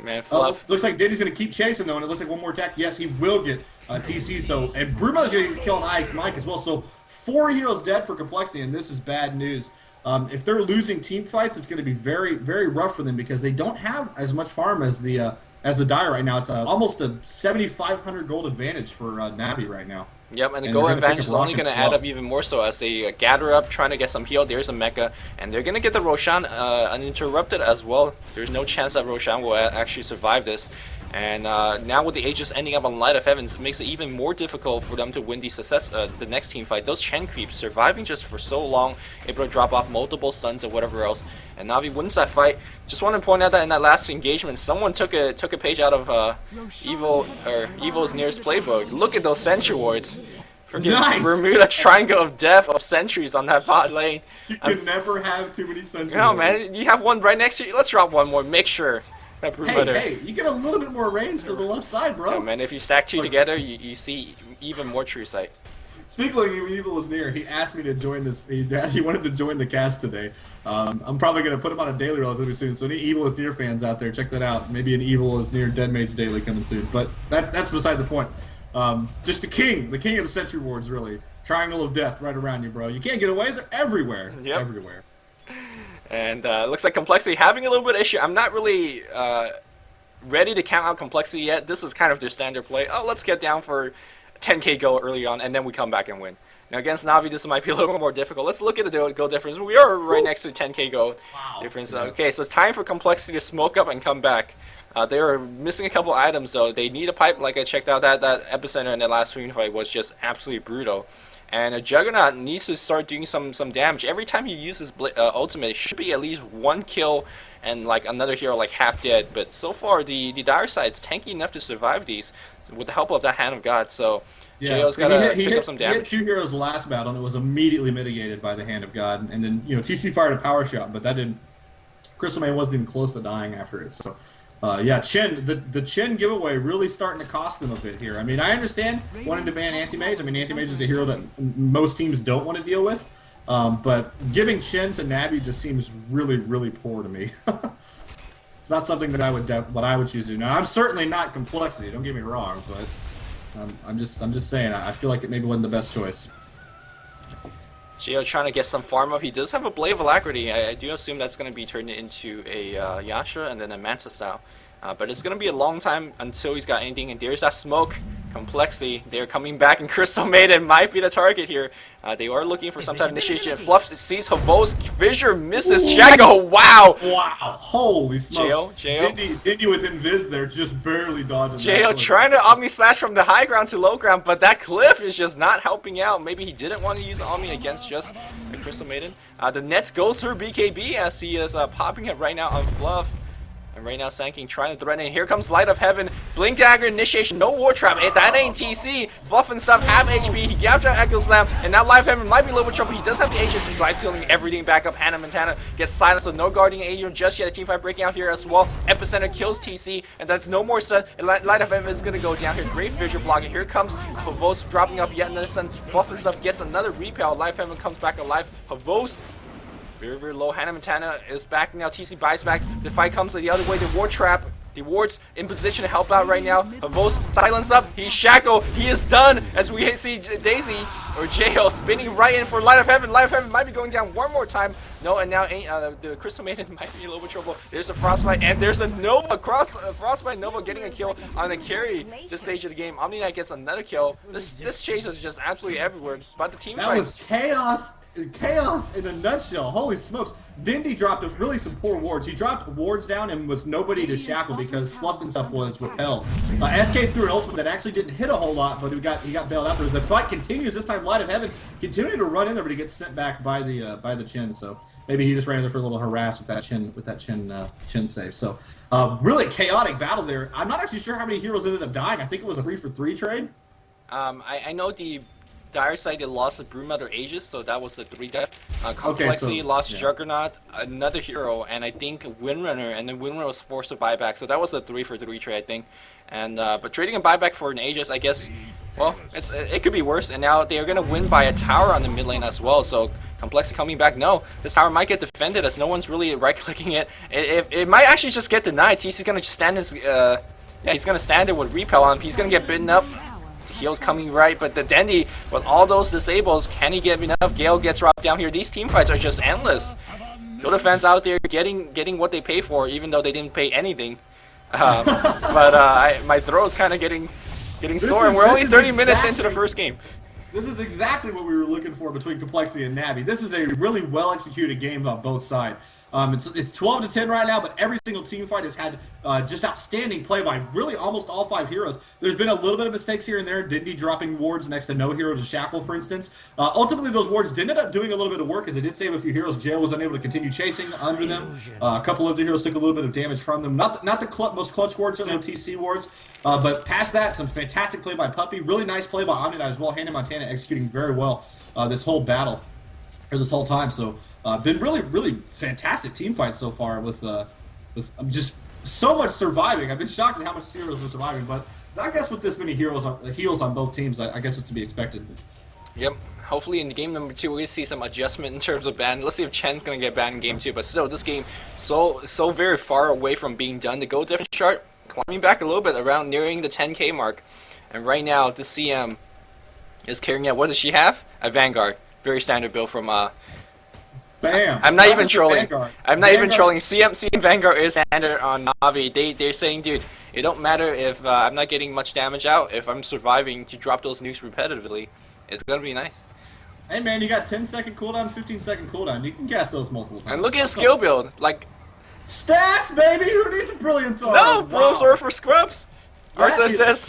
Man, Fluff. Looks like Diddy's going to keep chasing, though, and it looks like one more attack. Yes, he will get TC. So, and Brumo's going to kill an IX Mike as well. So, 4 heroes dead for complexity, and this is bad news. If they're losing team fights, it's going to be very, very rough for them because they don't have as much farm as the Dire right now. It's almost a 7,500 gold advantage for Navi right now. Yep, and the gold advantage is only going to add up even more so as they gather up, trying to get some heal. There's a mecha, and they're going to get the Roshan uninterrupted as well. There's no chance that Roshan will actually survive this. And now with the Aegis ending up on Light of Heavens, it makes it even more difficult for them to win the next team fight. Those Chen creeps surviving just for so long, able to drop off multiple stuns and whatever else. And Navi wins that fight. Just want to point out that in that last engagement, someone took a page out of Evil's nearest playbook. Look at those sentry wards. Freaking nice. Bermuda Triangle of Death of sentries on that bot lane. You can never have too many sentry wards. No, wards. man, you have one right next to you. Let's drop one more. Make sure. Hey, you get a little bit more range to the left side, bro. Yeah, man, if you stack 2 together, you see even more true sight. Speaking of Evil is near, he asked me to join this. He wanted to join the cast today. I'm probably going to put him on a daily relatively soon. So any Evil is near fans out there, check that out. Maybe an Evil is near Dead Mage daily coming soon. But that's beside the point. Just the king of the Sentry Wards, really. Triangle of Death right around you, bro. You can't get away. They're everywhere. Yep. Everywhere. And looks like Complexity having a little bit of issue. I'm not really ready to count out Complexity yet. This is kind of their standard play. Oh, let's get down for 10k goal early on, and then we come back and win. Now against Navi, this might be a little bit more difficult. Let's look at the goal difference. We are right next to 10k goal difference. Yeah. Okay, so it's time for Complexity to smoke up and come back. They are missing a couple items, though. They need a pipe. Like I checked out, that Epicenter in the last screen fight was just absolutely brutal. And a Juggernaut needs to start doing some damage. Every time he uses ultimate, it should be at least 1 kill and like another hero like half dead. But so far, the Dire side's tanky enough to survive these with the help of that Hand of God. So yeah, JO's got to pick up some damage. He hit 2 heroes last battle, and it was immediately mitigated by the Hand of God. And then, TC fired a power shot, but that didn't. Crystal Man wasn't even close to dying after it. So. Yeah, Chen, the Chen giveaway really starting to cost them a bit here. I mean, I understand wanting to ban Anti-Mage. I mean, Anti-Mage is a hero that most teams don't want to deal with. But giving Chen to Navi just seems really, really poor to me. It's not something that I would choose to do. Now, I'm certainly not Complexity, don't get me wrong, but I'm just saying. I feel like it maybe wasn't the best choice. Geo trying to get some farm up. He does have a Blade of Alacrity. I do assume that's going to be turned into a Yasha and then a Manta style. But it's going to be a long time until he's got anything. And there's that smoke. Complexity. They're coming back, and Crystal Maiden might be the target here. They are looking for some type of initiation. Fluff sees Havos. Fissure misses. Shadow. Wow. Wow. Holy smokes. Jo. Dindy with Invis there, just barely dodging. Jo trying to Omni Slash from the high ground to low ground, but that cliff is just not helping out. Maybe he didn't want to use Omni against just a Crystal Maiden. The Nets goes through BKB as he is popping it right now on Fluff. And right now, Sanking trying to threaten. Here comes Light of Heaven. Blink Dagger initiation. No War Trap. That ain't TC. Fluff and stuff have HP. He gaps out Echo Slam. And now Light of Heaven might be a little bit trouble. He does have the Aegis. He's life stealing everything back up. Hannah Montana gets silenced. So no guarding Adrian just yet. A team fight breaking out here as well. Epicenter kills TC. And that's no more stun. And Light of Heaven is going to go down here. Great visual blocking. Here comes Havos dropping up yet another stun. Fluff and stuff gets another repel. Light of Heaven comes back alive. Havos. Very, very low. Hannah Montana is back now. TC buys back. The fight comes the other way. The Ward Trap. The Ward's in position to help out right now. Havos silence up. He's shackled. He is done. As we see Daisy or Jo spinning right in for Light of Heaven. Light of Heaven might be going down one more time. No, and now the Crystal Maiden might be a little bit trouble. There's a Frostbite, and there's a Nova. Frostbite Nova getting a kill on the carry this stage of the game. Omni Knight gets another kill. This chase is just absolutely everywhere. But the team that was chaos in a nutshell. Holy smokes. Dindy dropped really some poor wards. He dropped wards down and with nobody to shackle because Fluff and stuff was repelled. SK threw an ultimate that actually didn't hit a whole lot, but he got bailed out there. As the fight continues, this time Light of Heaven continuing to run in there, but he gets sent back by the chin. So maybe he just ran in there for a little harass with that chin save. So really chaotic battle there. I'm not actually sure how many heroes ended up dying. I think it was a 3-for-3 trade. I know the Dire side, they lost the Broodmother Aegis, so that was the 3 death. Complexity lost Juggernaut, another hero, and I think Windrunner, and then Windrunner was forced to buy back, so that was a 3-for-3 trade, I think. And but trading a buyback for an Aegis, I guess, well, it could be worse. And now they are gonna win by a tower on the mid lane as well. So Complexity coming back. No, this tower might get defended as no one's really right-clicking it. It might actually just get denied. TC's gonna just stand his yeah, he's gonna stand there with repel on him. He's gonna get bitten up. Heals coming right, but the Dendy, with all those disables, can he get enough? Gale gets dropped down here. These team fights are just endless. Dota fans out there getting what they pay for, even though they didn't pay anything. My throat is kind of getting sore, and we're only 30 minutes into the first game. This is exactly what we were looking for between Complexity and Navi. This is a really well-executed game on both sides. It's 12-10 right now, but every single team fight has had just outstanding play by really almost all 5 heroes. There's been a little bit of mistakes here and there. Dindy dropping wards next to no hero to shackle, for instance. Ultimately, those wards did end up doing a little bit of work as they did save a few heroes. Jail was unable to continue chasing under them. A couple of the heroes took a little bit of damage from them. Not the most clutch wards, certainly no TC wards. But past that, some fantastic play by Puppy. Really nice play by Omni Knight as well. Hannah Montana executing very well this whole battle, or this whole time. So been really fantastic team fights so far with just so much surviving. I've been shocked at how much heroes are surviving, but I guess with this many heroes heals on both teams, I guess it's to be expected. Yep. Hopefully in game number 2 we see some adjustment in terms of ban. Let's see if Chen's gonna get banned in game 2. But still, this game so very far away from being done. The go difference chart climbing back a little bit, around nearing the 10K mark, and right now the CM is carrying out. What does she have? A Vanguard. Very standard build from Bam! I'm not even trolling. I'm not even trolling. CM Vanguard is standard on Navi. They're saying, dude, it don't matter if I'm not getting much damage out. If I'm surviving to drop those nukes repetitively, it's gonna be nice. Hey man, you got 10-second cooldown, 15-second cooldown. You can cast those multiple times. And look at his skill build, like stats, baby. Who needs a brilliant sword? No, bro, sword for scrubs. Arthur says.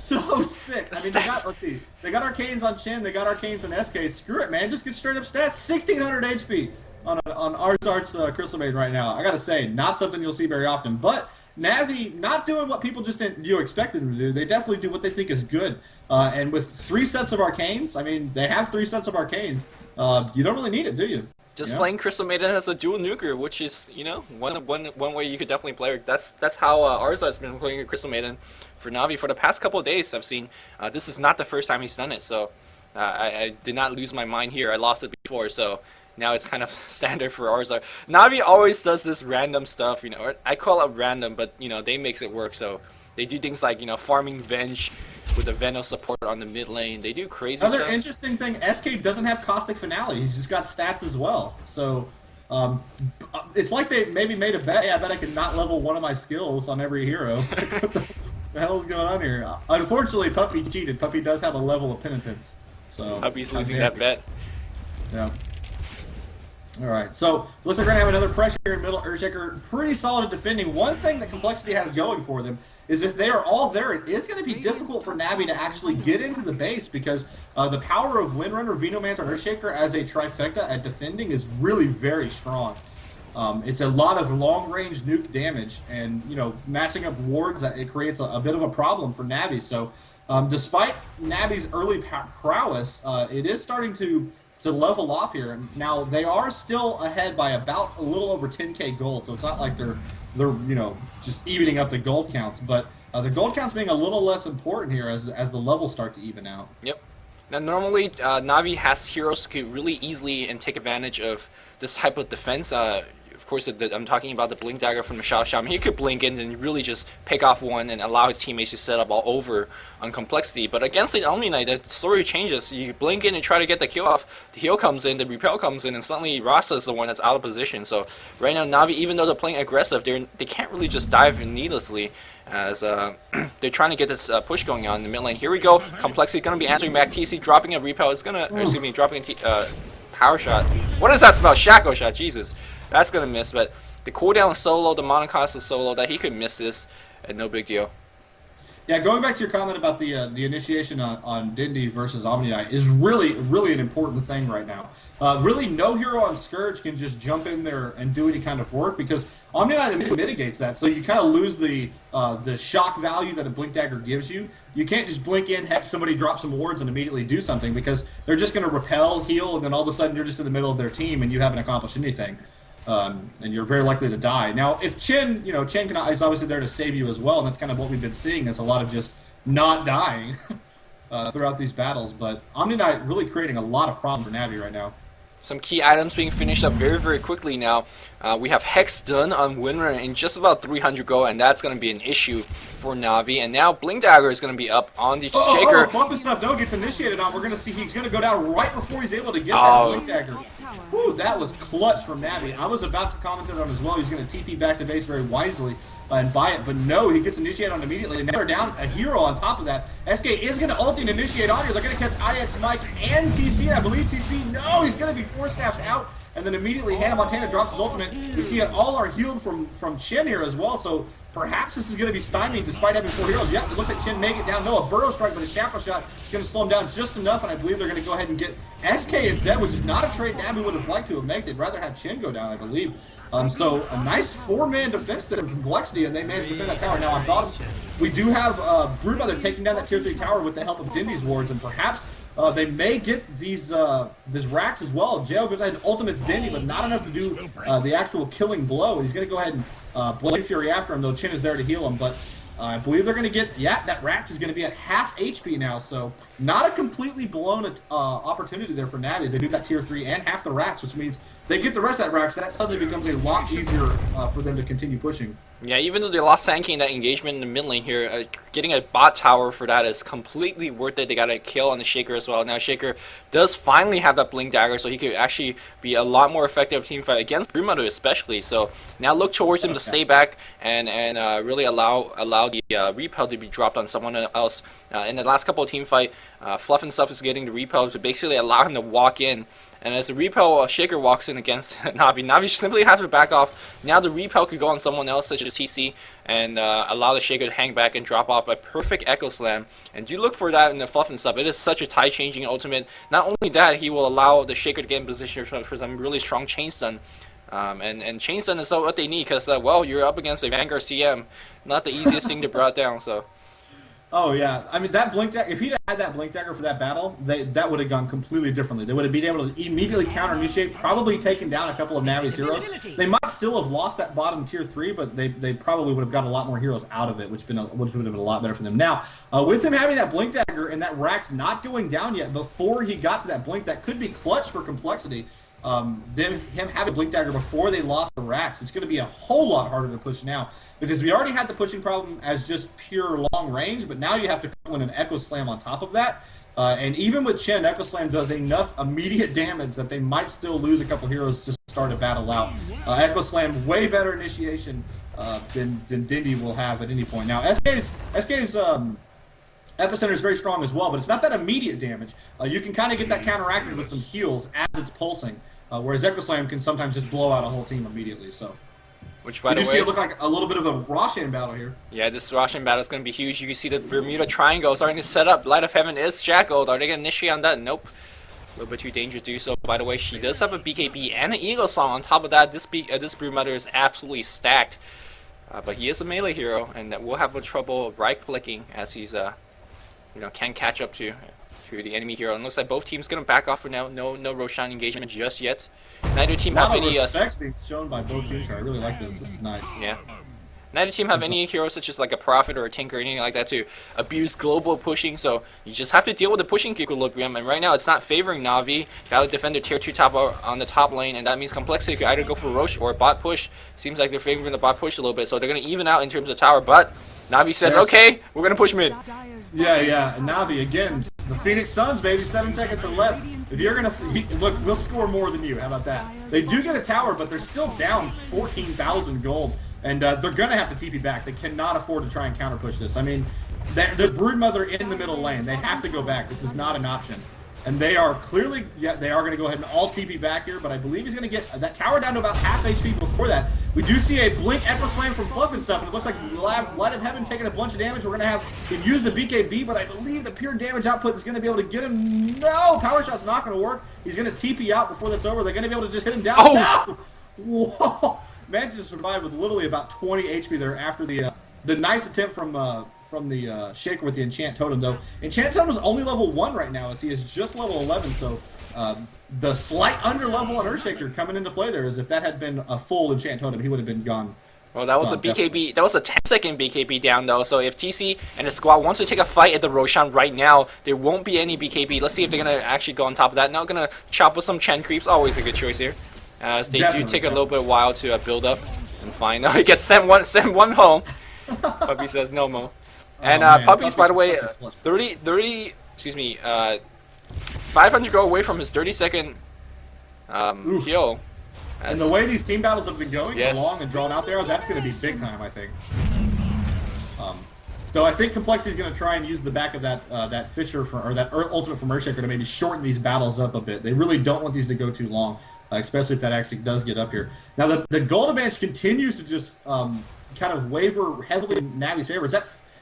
So sick. I mean, let's see. They got arcanes on Chen. They got arcanes on SK. Screw it, man. Just get straight up stats. 1600 HP on Art's Crystal Maiden right now. I gotta say, not something you'll see very often. But Navi not doing what people just expected them to do. They definitely do what they think is good. And with 3 sets of arcanes, I mean, they have 3 sets of arcanes. You don't really need it, do you? Just playing Crystal Maiden as a dual nuker, which is, you know, one way you could definitely play her. That's how Arzad's been playing Crystal Maiden for Navi for the past couple of days. I've seen this is not the first time he's done it, so I did not lose my mind here. I lost it before, so now it's kind of standard for Arzad. Navi always does this random stuff, you know. I call it random, but you know they makes it work. So they do things like, you know, farming Venge with the Venom support on the mid lane. They do crazy Another stuff. interesting thing, SK doesn't have Caustic Finale. He's just got stats as well. So it's like they maybe made a bet. Yeah, I bet I could not level one of my skills on every hero. What the hell is going on here? Unfortunately, Puppy cheated. Puppy does have a level of penitence. So Puppy's losing that bet. Yeah. All right, so looks like we're gonna have another pressure here in middle. Earthshaker pretty solid at defending. One thing that Complexity has going for them is if they are all there, it is going to be difficult for Navi to actually get into the base because the power of Windrunner, Venomancer, and Earthshaker as a trifecta at defending is really very strong. It's a lot of long-range nuke damage, and massing up wards, it creates a bit of a problem for Navi. So, despite Navi's early prowess, it is starting to level off here. Now they are still ahead by about a little over 10k gold, so it's not like they're just evening up the gold counts, but the gold counts being a little less important here as the levels start to even out. Yep. Now normally Navi has heroes who could really easily and take advantage of this type of defense. Of course, I'm talking about the Blink Dagger from the Shao Shaman. He could blink in and really just pick off one and allow his teammates to set up all over on Complexity. But against the Omni Knight, the story changes. You blink in and try to get the kill off, the heal comes in, the repel comes in, and suddenly Rasa is the one that's out of position. So right now, Navi, even though they're playing aggressive, they can't really just dive in needlessly as they're trying to get this push going on in the mid lane. Here we go. Complexity going to be answering back. TC dropping a repel. It's going to, excuse me, dropping a power shot. What is that spell? Shaco shot. Jesus. That's going to miss, but the cooldown is so low, the mana cost is so low that he could miss this, and no big deal. Yeah, going back to your comment about the initiation on Dindy versus Omni Knight is really an important thing right now. Really, no hero on Scourge can just jump in there and do any kind of work because Omni Knight mitigates that. So you kind of lose the shock value that a Blink Dagger gives you. You can't just blink in, hex somebody, drop some wards, and immediately do something because they're just going to repel, heal, and then all of a sudden you're just in the middle of their team and you haven't accomplished anything. And you're very likely to die. Now, if Chen, Chen is obviously there to save you as well, and that's kind of what we've been seeing is a lot of just not dying throughout these battles. But Omni Knight really creating a lot of problems for Navi right now. Some key items being finished up very quickly now. We have Hex done on Windrunner in just about 300 gold, and that's going to be an issue for Navi. And now Blink Dagger is going to be up on the Shaker. Fluff and Stuff gets initiated on. We're going to see he's going to go down right before he's able to get that Blink Dagger. Whew, that was clutch from Navi. I was about to comment on as well. He's going to TP back to base very wisely and buy it, but no, he gets initiated on immediately. And now they're down a hero on top of that. SK is going to ulti and initiate on here. They're going to catch IX Mike and TC. I believe TC, no, he's going to be force-staffed out. And then immediately Hannah Montana drops his ultimate. You see it all are healed from Chen here as well, so perhaps this is going to be stymied despite having 4 heroes. Yeah, it looks like Chen make it down. No, a Burrow Strike, but a Shackle Shot is going to slow him down just enough, and I believe they're going to go ahead and get SK is dead, which is not a trade Navi would have liked to have made. They'd rather have Chen go down, I believe. So a nice 4-man defense there from Complexity, and they managed to defend that tower. Now, I thought we do have Broodmother taking down that tier 3 tower with the help of Dindy's wards, and perhaps they may get these racks as well. Jail goes ahead and ultimates Dindy, but not enough to do the actual killing blow. He's going to go ahead and Blade Fury after him, though Chen is there to heal him. But I believe they're going to get, that Rax is going to be at half HP now, so not a completely blown opportunity there for Navi as they do that tier 3 and half the Rax, which means they get the rest of that Rax. That suddenly becomes a lot easier for them to continue pushing. Yeah, even though they lost Sankey in that engagement in the mid lane here, getting a bot tower for that is completely worth it. They got a kill on the Shaker as well. Now Shaker does finally have that Blink Dagger, so he could actually be a lot more effective team fight against Broodmother especially. So now look towards him to stay back and really allow the repel to be dropped on someone else. In the last couple of team fight, Fluff and Stuff is getting the repel to basically allow him to walk in. And as the repel Shaker walks in against Navi, Navi simply has to back off. Now the repel could go on someone else such as TC and allow the Shaker to hang back and drop off a perfect Echo Slam. And do look for that in the Fluff and Stuff. It is such a tide-changing ultimate. Not only that, he will allow the Shaker to get in position for some really strong chain stun. And chain stun is what they need because, well, you're up against a Vanguard CM. Not the easiest thing to bring down, so... Oh yeah, I mean that Blink Dagger. If he'd had that Blink Dagger for that battle, that would have gone completely differently. They would have been able to immediately counter initiate, probably taken down a couple of Navi's heroes. They might still have lost that bottom tier 3, but they probably would have got a lot more heroes out of it, which would have been a lot better for them. Now, with him having that Blink Dagger and that Rax not going down yet, before he got to that Blink, that could be clutch for Complexity. him having Blink Dagger before they lost the racks, it's going to be a whole lot harder to push now because we already had the pushing problem as just pure long range, but now you have to come in an Echo Slam on top of that. And even with Chen, Echo Slam does enough immediate damage that they might still lose a couple heroes to start a battle out. Echo Slam, way better initiation than Dindy will have at any point. Now, SK's Epicenter is very strong as well, but it's not that immediate damage. You can kind of get that counteracted with some heals as it's pulsing, whereas Echo Slam can sometimes just blow out a whole team immediately. So, which, by the way, see it look like a little bit of a Roshan battle here. Yeah, this Roshan battle is going to be huge. You can see the Bermuda Triangle starting to set up. Light of Heaven is shackled. Are they going to initiate on that? Nope. A little bit too dangerous to do so. By the way, she does have a BKB and an Eagle Song on top of that. This Broodmother is absolutely stacked. But he is a melee hero, and we'll have trouble right-clicking as he's, can't catch up to the enemy hero. And looks like both teams going to back off for now. No Roshan engagement just yet. Neither team have any respect being shown by both teams here. I really like this. This is nice. Yeah. Neither team have any heroes such as like a Prophet or a Tinker or anything like that to abuse global pushing, so you just have to deal with the pushing equilibrium, and right now it's not favoring Navi. Gotta defend the tier 2 top on the top lane, and that means Complexity could either go for Roche or bot push. Seems like they're favoring the bot push a little bit, so they're gonna even out in terms of tower, but Navi says, okay, we're gonna push mid. Yeah, and Navi, again, the Phoenix Suns, baby, 7 seconds or less. If you're gonna, look, we'll score more than you, how about that? They do get a tower, but they're still down 14,000 gold. And they're going to have to TP back. They cannot afford to try and counter push this. I mean, there's Broodmother in the middle lane. They have to go back. This is not an option. And they are clearly, they are going to go ahead and all TP back here, but I believe he's going to get that tower down to about half HP before that. We do see a Blink Echo Slam from Fluff and stuff, and it looks like Light of Heaven taking a bunch of damage. We're going to have him use the BKB, but I believe the pure damage output is going to be able to get him. No! Power Shot's not going to work. He's going to TP out before that's over. They're going to be able to just hit him down. Oh! No! Whoa! Managed to survive with literally about 20 HP there after the nice attempt from the Shaker with the Enchant Totem, though. Enchant Totem is only level 1 right now, as he is just level 11, so the slight under level on Earthshaker coming into play there is if that had been a full Enchant Totem, he would have been gone. Well, that was a BKB. Definitely. That was a 10-second BKB down, though. So if TC and the squad wants to take a fight at the Roshan right now, there won't be any BKB. Let's see if they're going to actually go on top of that. Not going to chop with some Chen creeps. Always a good choice here. As they do take a little bit while to build up and find. No, he gets sent one home. Puppy says no mo. And Puppy's, by the way, 500 go away from his 30-second heal. And the way these team battles have been going, yes, long and drawn out there, that's going to be big time, I think. Though I think Complexity is going to try and use the back of that Fisher or that ultimate from Earthshaker to maybe shorten these battles up a bit. They really don't want these to go too long. Especially if that actually does get up here. Now, the gold advantage continues to just kind of waver heavily in Navi's favor.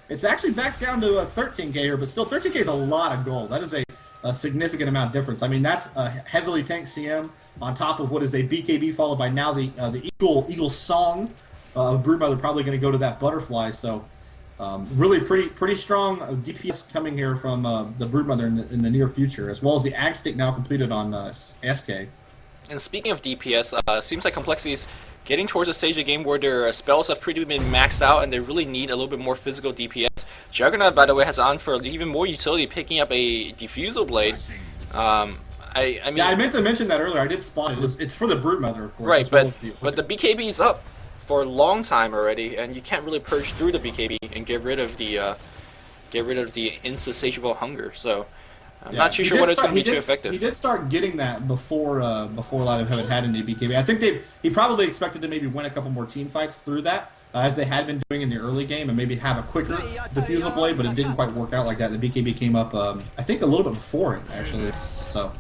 It's actually back down to 13k here, but still 13k is a lot of gold. That is a significant amount of difference. I mean, that's a heavily tanked CM on top of what is a BKB followed by now the Eagle Song. Broodmother probably going to go to that Butterfly. So really pretty strong DPS coming here from the Broodmother in the near future, as well as the Ag Stick now completed on SK. And speaking of DPS, seems like Complexity is getting towards a stage of the game where their spells have pretty been maxed out and they really need a little bit more physical DPS. Juggernaut, by the way, has on for even more utility, picking up a Diffusal Blade. I mean, yeah, I meant to mention that earlier. I did spot it. It's for the Broodmother, of course. Right, but the BKB is up for a long time already, and you can't really purge through the BKB and get rid of the insatiable hunger. So. I'm not too sure what it's going to be too effective. He did start getting that before Light of Heaven had any BKB. I think he probably expected to maybe win a couple more team fights through that, as they had been doing in the early game, and maybe have a quicker Diffusal Blade, but it didn't quite work out like that. The BKB came up, I think, a little bit before it, actually. So.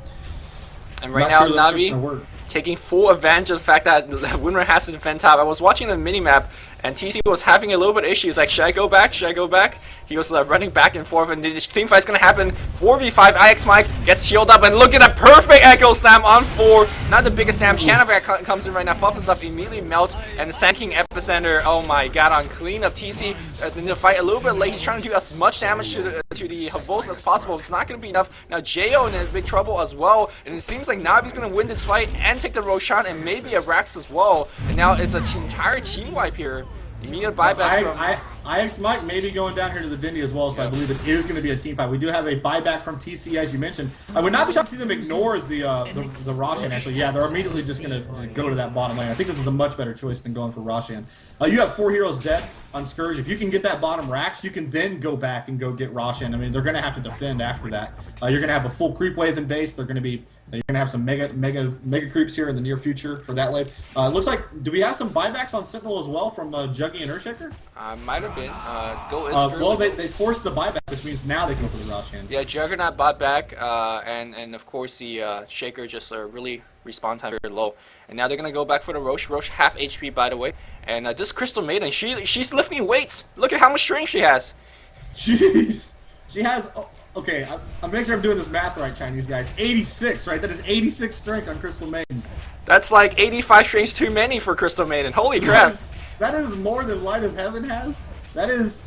And right now, Navi taking full advantage of the fact that Winner has to defend top. I was watching the minimap, and TC was having a little bit of issues. Like, should I go back? Should I go back? He was running back and forth, and this team fight's gonna happen. 4v5. IX Mike gets shielded up, and look at that perfect Echo Slam on 4. Not the biggest damage. Chanavar comes in right now. Fluff and stuff immediately melts, and the Sand King Epicenter, oh my god, on clean up TC in the fight a little bit late. He's trying to do as much damage to the Havos as possible. It's not gonna be enough. Now Jo in big trouble as well, and it seems like Navi's gonna win this fight and take the Roshan and maybe a Rax as well. And now it's an entire team wipe here. Immediate buyback IX Mike may be going down here to the Dindy as well, so I believe it is going to be a team fight. We do have a buyback from TC, as you mentioned. I would not be shocked to see them ignore the Roshan, actually. Yeah, they're immediately just going to go to that bottom lane. I think this is a much better choice than going for Roshan. You have 4 heroes dead on Scourge. If you can get that bottom Rax, you can then go back and go get Roshan. I mean, they're going to have to defend after that. You're going to have a full creep wave in base. You're going to have some mega creeps here in the near future for that wave. Looks like, do we have some buybacks on Sentinel as well from Juggy and Earthshaker? Might have been. Go is well, they forced the buyback, which means now they can go for the Roshan. Yeah, Juggernaut bought back, and of course the Shaker just really respawn time very low. And now they're gonna go back for the Roche. Roche half HP, by the way. And this Crystal Maiden, she's lifting weights. Look at how much strength she has. Jeez, she has. Okay, I'm making sure I'm doing this math right, Chinese guys. 86, right? That is 86 strength on Crystal Maiden. That's like 85 strengths too many for Crystal Maiden. Holy crap! That is more than Light of Heaven has. That is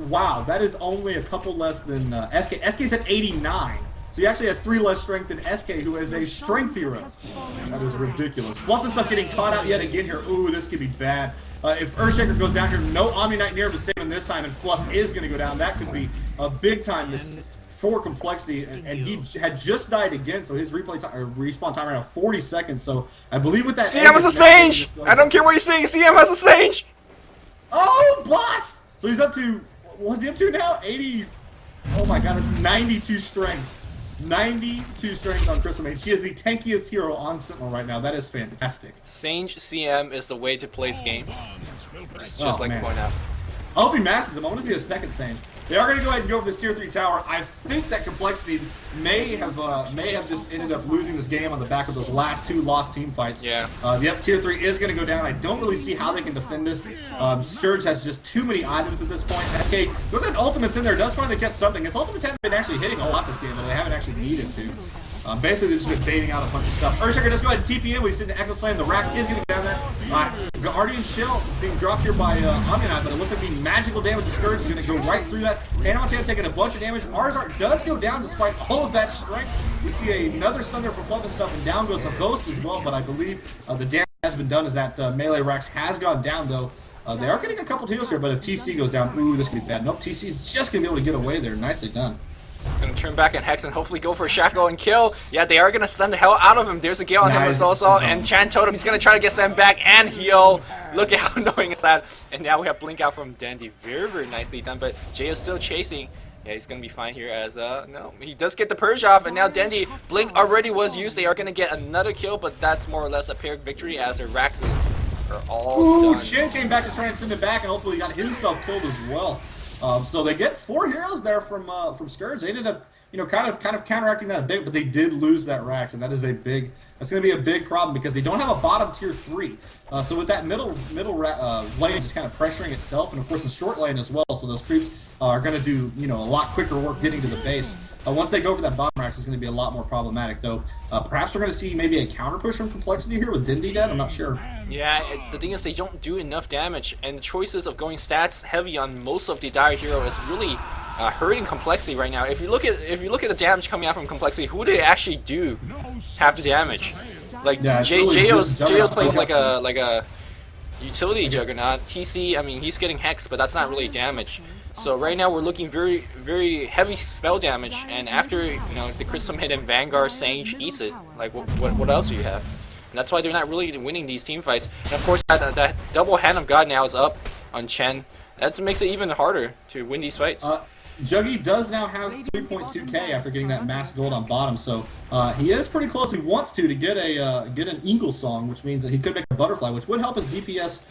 wow. That is only a couple less than SK. SK's at 89. So he actually has 3 less strength than SK, who is a strength hero. That is ridiculous. Fluff and stuff getting caught out yet again here. Ooh, this could be bad. If Earthshaker goes down here, no Omni Knight near him to save him this time, and Fluff is going to go down. That could be a big time miss for Complexity, and he had just died again, so his respawn time right now 40 seconds. So I believe with that. CM has a Sage! I don't care what you're saying, CM has a Sage! Oh, boss! So he's up to, what's he up to now? 80. Oh my god, that's 92 strength. 92 strength on Crystal Maiden. She is the tankiest hero on Sentinel right now. That is fantastic. Sage CM is the way to play this game. Just like to point out. I hope he masses him. I want to see a second Sage. They are going to go ahead and go for this tier 3 tower. I think that Complexity may have just ended up losing this game on the back of those last 2 lost team fights. Yeah. Yep, tier 3 is going to go down. I don't really see how they can defend this. Scourge has just too many items at this point. SK goes ahead and ultimates in there. Does finally catch something. His ultimates haven't been actually hitting a lot this game, but they haven't actually needed to. Basically, they've just been baiting out a bunch of stuff. Earthshaker does go ahead and TP in. We see the Echo Slam. The Rax is going to get down there. Guardian Shell being dropped here by Omni Knight, but it looks like the magical damage to Scourge is going to go right through that. Animaltan taking a bunch of damage. Arzart does go down despite all of that strength. We see another stun there from Fluff and stuff, and down goes a Ghost as well, but I believe the damage has been done as that melee Rax has gone down, though. They are getting a couple heals here, but if TC goes down, ooh, this could be bad. Nope, TC's just going to be able to get away there. Nicely done. He's gonna turn back and Hex and hopefully go for a Shackle and kill. Yeah, they are gonna stun the hell out of him. There's a Gale on him as also, and Chan Totem. He's gonna try to get sent back and heal. Look at how annoying is that. And now we have Blink out from Dandy. Very, very nicely done. But Jay is still chasing. Yeah, he's gonna be fine here as no, he does get the purge off, and now Dandy Blink already was used. They are gonna get another kill, but that's more or less a paired victory as their Raxes are all done. Chin came back to try and send it back, and ultimately got himself killed as well. So they get 4 heroes there from Scourge. They ended up, kind of counteracting that a bit, but they did lose that Rax, and that's going to be a big problem because they don't have a bottom tier 3. So with that middle lane just kind of pressuring itself, and of course the short lane as well, so those creeps are going to do a lot quicker work getting to the base. Once they go for that bottom Rax, it's going to be a lot more problematic, though. Perhaps we're going to see maybe a counter push from Complexity here with Dindy dead. I'm not sure. Yeah, the thing is they don't do enough damage, and the choices of going stats heavy on most of the Dire Hero is really hurting Complexity right now. If you look at the damage coming out from Complexity, who do they actually do half the damage? Like Jayo's playing like a utility Juggernaut. TC, I mean, he's getting Hex, but that's not really damage. So right now we're looking very, very heavy spell damage, and after the Crystal Maiden Vanguard Sage eats it, like what else do you have? And that's why they're not really winning these team fights. And of course that double Hand of God now is up on Chen. That makes it even harder to win these fights. Juggy does now have 3.2k after getting that mass gold on bottom, so he is pretty close. He wants to get an Eagle Song, which means that he could make a Butterfly, which would help his DPS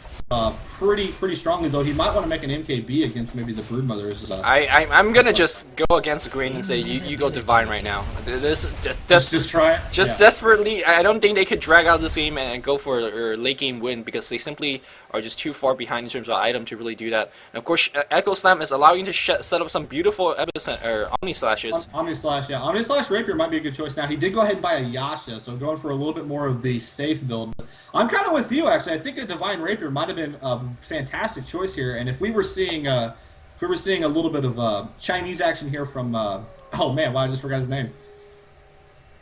pretty strongly. Though he might want to make an MKB against maybe the Broodmothers. I'm gonna just go against the grain and say you go Divine right now. Just try it. Desperately, I don't think they could drag out this game and go for a late game win because they simply are just too far behind in terms of item to really do that. And of course, Echo Slam is allowing you to set up some beautiful Omni Slashes. Omni Slash, yeah. Omni Slash Rapier might be a good choice. Now, he did go ahead and buy a Yasha, so going for a little bit more of the safe build. I'm kind of with you, actually. I think a Divine Rapier might have been a fantastic choice here, and if we were seeing a little bit of Chinese action here from, oh man, wow, I just forgot his name.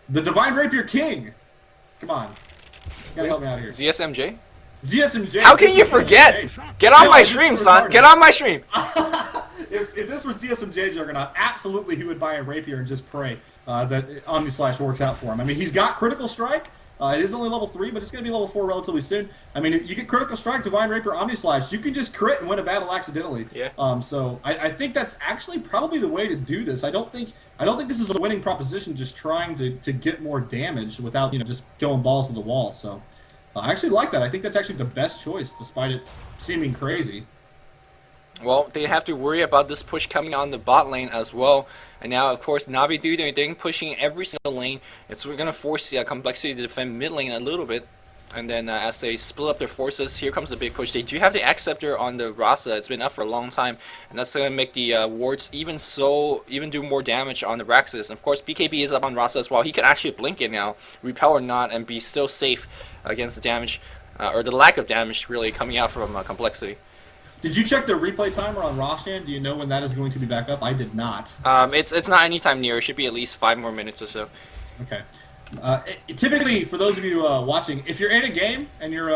The Divine Rapier King! Come on. You gotta help me out here. ZSMJ? ZSMJ. How can you forget? Get on my stream, son. Get on my stream. If this was ZSMJ Juggernaut, absolutely he would buy a rapier and just pray that Omni-Slash works out for him. I mean, he's got Critical Strike. It is only level 3, but it's going to be level 4 relatively soon. I mean, you get Critical Strike, Divine Rapier, Omni-Slash, you can just crit and win a battle accidentally. Yeah. So I think that's actually probably the way to do this. I don't think this is a winning proposition, just trying to get more damage without, you know, just going balls to the wall. So I actually like that. I think that's actually the best choice, despite it seeming crazy. Well, they have to worry about this push coming on the bot lane as well. And now, of course, Navi do their thing, pushing every single lane. It's going to force the complexity to defend mid lane a little bit. And then as they split up their forces, here comes the big push. They do have the Acceptor on the Rasa. It's been up for a long time. And that's going to make the wards even do more damage on the Raxus. And of course, BKB is up on Rasa as well. He can actually blink it now, repel or not, and be still safe against the damage, or the lack of damage, really, coming out from complexity. Did you check the replay timer on Roshan? Do you know when that is going to be back up? I did not. It's not anytime near. It should be at least 5 more minutes or so. Okay. Typically, for those of you watching, if you're in a game and you're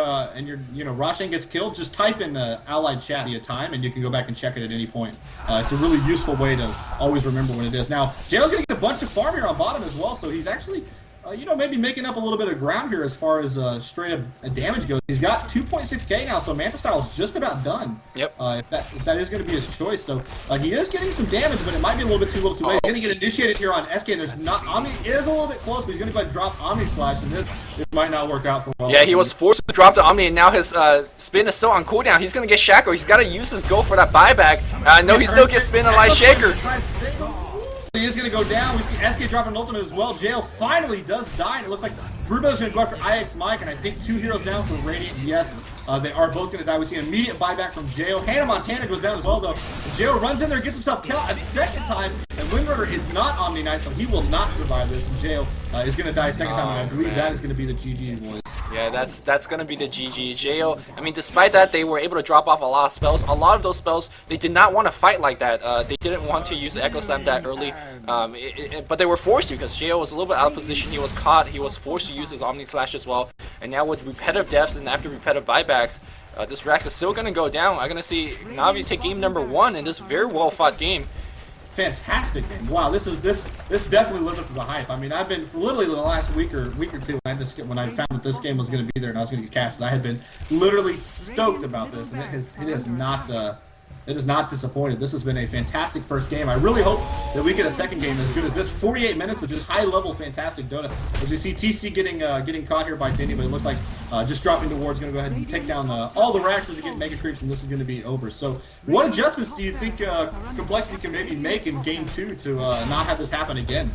you know, Roshan gets killed, just type in the allied chat via time, and you can go back and check it at any point. It's a really useful way to always remember when it is. Now, Jail's going to get a bunch of farm here on bottom as well, so he's actually, you know, maybe making up a little bit of ground here as far as straight up damage goes. He's got 2.6k now, so Manta Style's just about done. Yep. If that is going to be his choice, so he is getting some damage, but it might be a little bit too little too late. He's going to get initiated here on SK, and there's not Omni is a little bit close, but he's going to go ahead and drop Omni Slash, and this might not work out for well. Yeah, he was forced to drop the Omni, and now his spin is still on cooldown. He's going to get shackled. He's got to use his go for that buyback. No, he still gets spin Alive Shaker. He is going to go down. We see SK dropping an ultimate as well. Jail finally does die, and it looks like Brubo's going to go after IX Mike, and I think 2 heroes down for Radiant. Yes, they are both going to die. We see an immediate buyback from Jail. Hannah Montana goes down as well, though. Jail runs in there, gets himself killed a second time, and Windrunner is not Omni Knight, so he will not survive this, and Jail is going to die a second time, and I believe that is going to be the GG, boys. Yeah, that's going to be the GG. Jail, I mean, despite that, they were able to drop off a lot of spells. A lot of those spells, they did not want to fight like that. They didn't want to use the Echo Slam that early, but they were forced to, because Jail was a little bit out of position. He was caught. He was forced to use his Omni Slash as well. And now with repetitive deaths and after repetitive buybacks, this Rax is still going to go down. I'm going to see Navi take game number 1 in this very well fought game. Fantastic game! Wow, this definitely lived up to the hype. I mean, I've been literally the last week or two when I found that this game was going to be there and I was going to get casted. I had been literally stoked about this, and it has not disappointed. This has been a fantastic first game. I really hope that we get a second game as good as this. 48 minutes of just high-level, fantastic Dota. As you see, TC getting caught here by Denny, but it looks like just dropping the wards, going to go ahead and take down all the Raxes and get Mega Creeps, and this is going to be over. So, what adjustments do you think Complexity can maybe make in Game 2 to not have this happen again?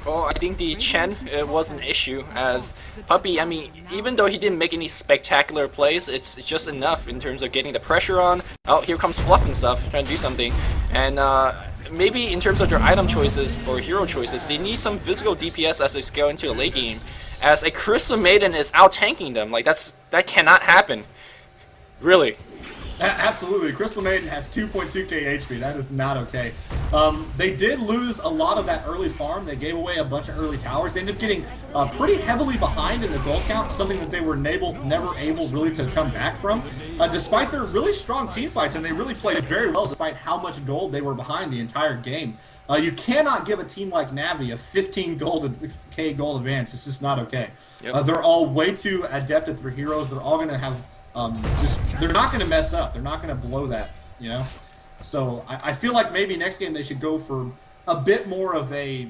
Well, I think the Chen was an issue, as Puppey, I mean, even though he didn't make any spectacular plays, it's just enough in terms of getting the pressure on. Oh, here comes Fluff and stuff, trying to do something. And maybe in terms of their item choices or hero choices, they need some physical DPS as they scale into a late game, as a Crystal Maiden is out-tanking them. Like, that cannot happen. Really. Absolutely. Crystal Maiden has 2.2k HP. That is not okay. They did lose a lot of that early farm. They gave away a bunch of early towers. They ended up getting pretty heavily behind in the gold count, something that they were never able really to come back from, despite their really strong team fights, and they really played very well despite how much gold they were behind the entire game. You cannot give a team like Navi a 15k gold advantage. It's just not okay. Yep. They're all way too adept at their heroes. They're all going to have they're not going to mess up. They're not going to blow that, you know? So I feel like maybe next game they should go for a bit more of a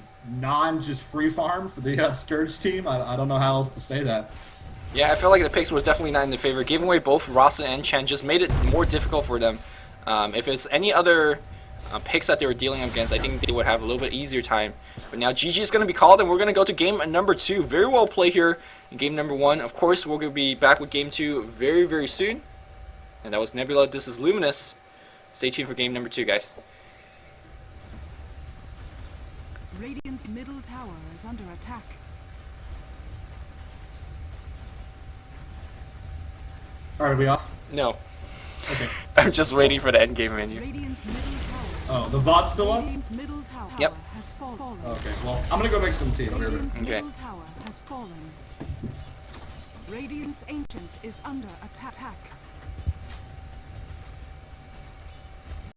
just free farm for the Scourge team. I don't know how else to say that. Yeah, I feel like the picks was definitely not in their favor. Giving away both Rasa and Chen just made it more difficult for them. If it's any other picks that they were dealing against, I think they would have a little bit easier time. But now GG is going to be called, and we're going to go to game number 2. Very well played here in game number 1. Of course, we're going to be back with game 2 very, very soon. And that was Nebula. This is Luminous. Stay tuned for game number 2, guys. Radiant's middle tower is under attack. Alright, are we off? No. Okay. I'm just waiting for the end game menu. Radiant's middle tower. Oh, the VOD's still up? Radiant's middle tower Yep. has fallen. Okay, well, I'm gonna go make some tea. I'll be right back. Radiant's Okay. middle tower has fallen. Radiant's Ancient is under attack.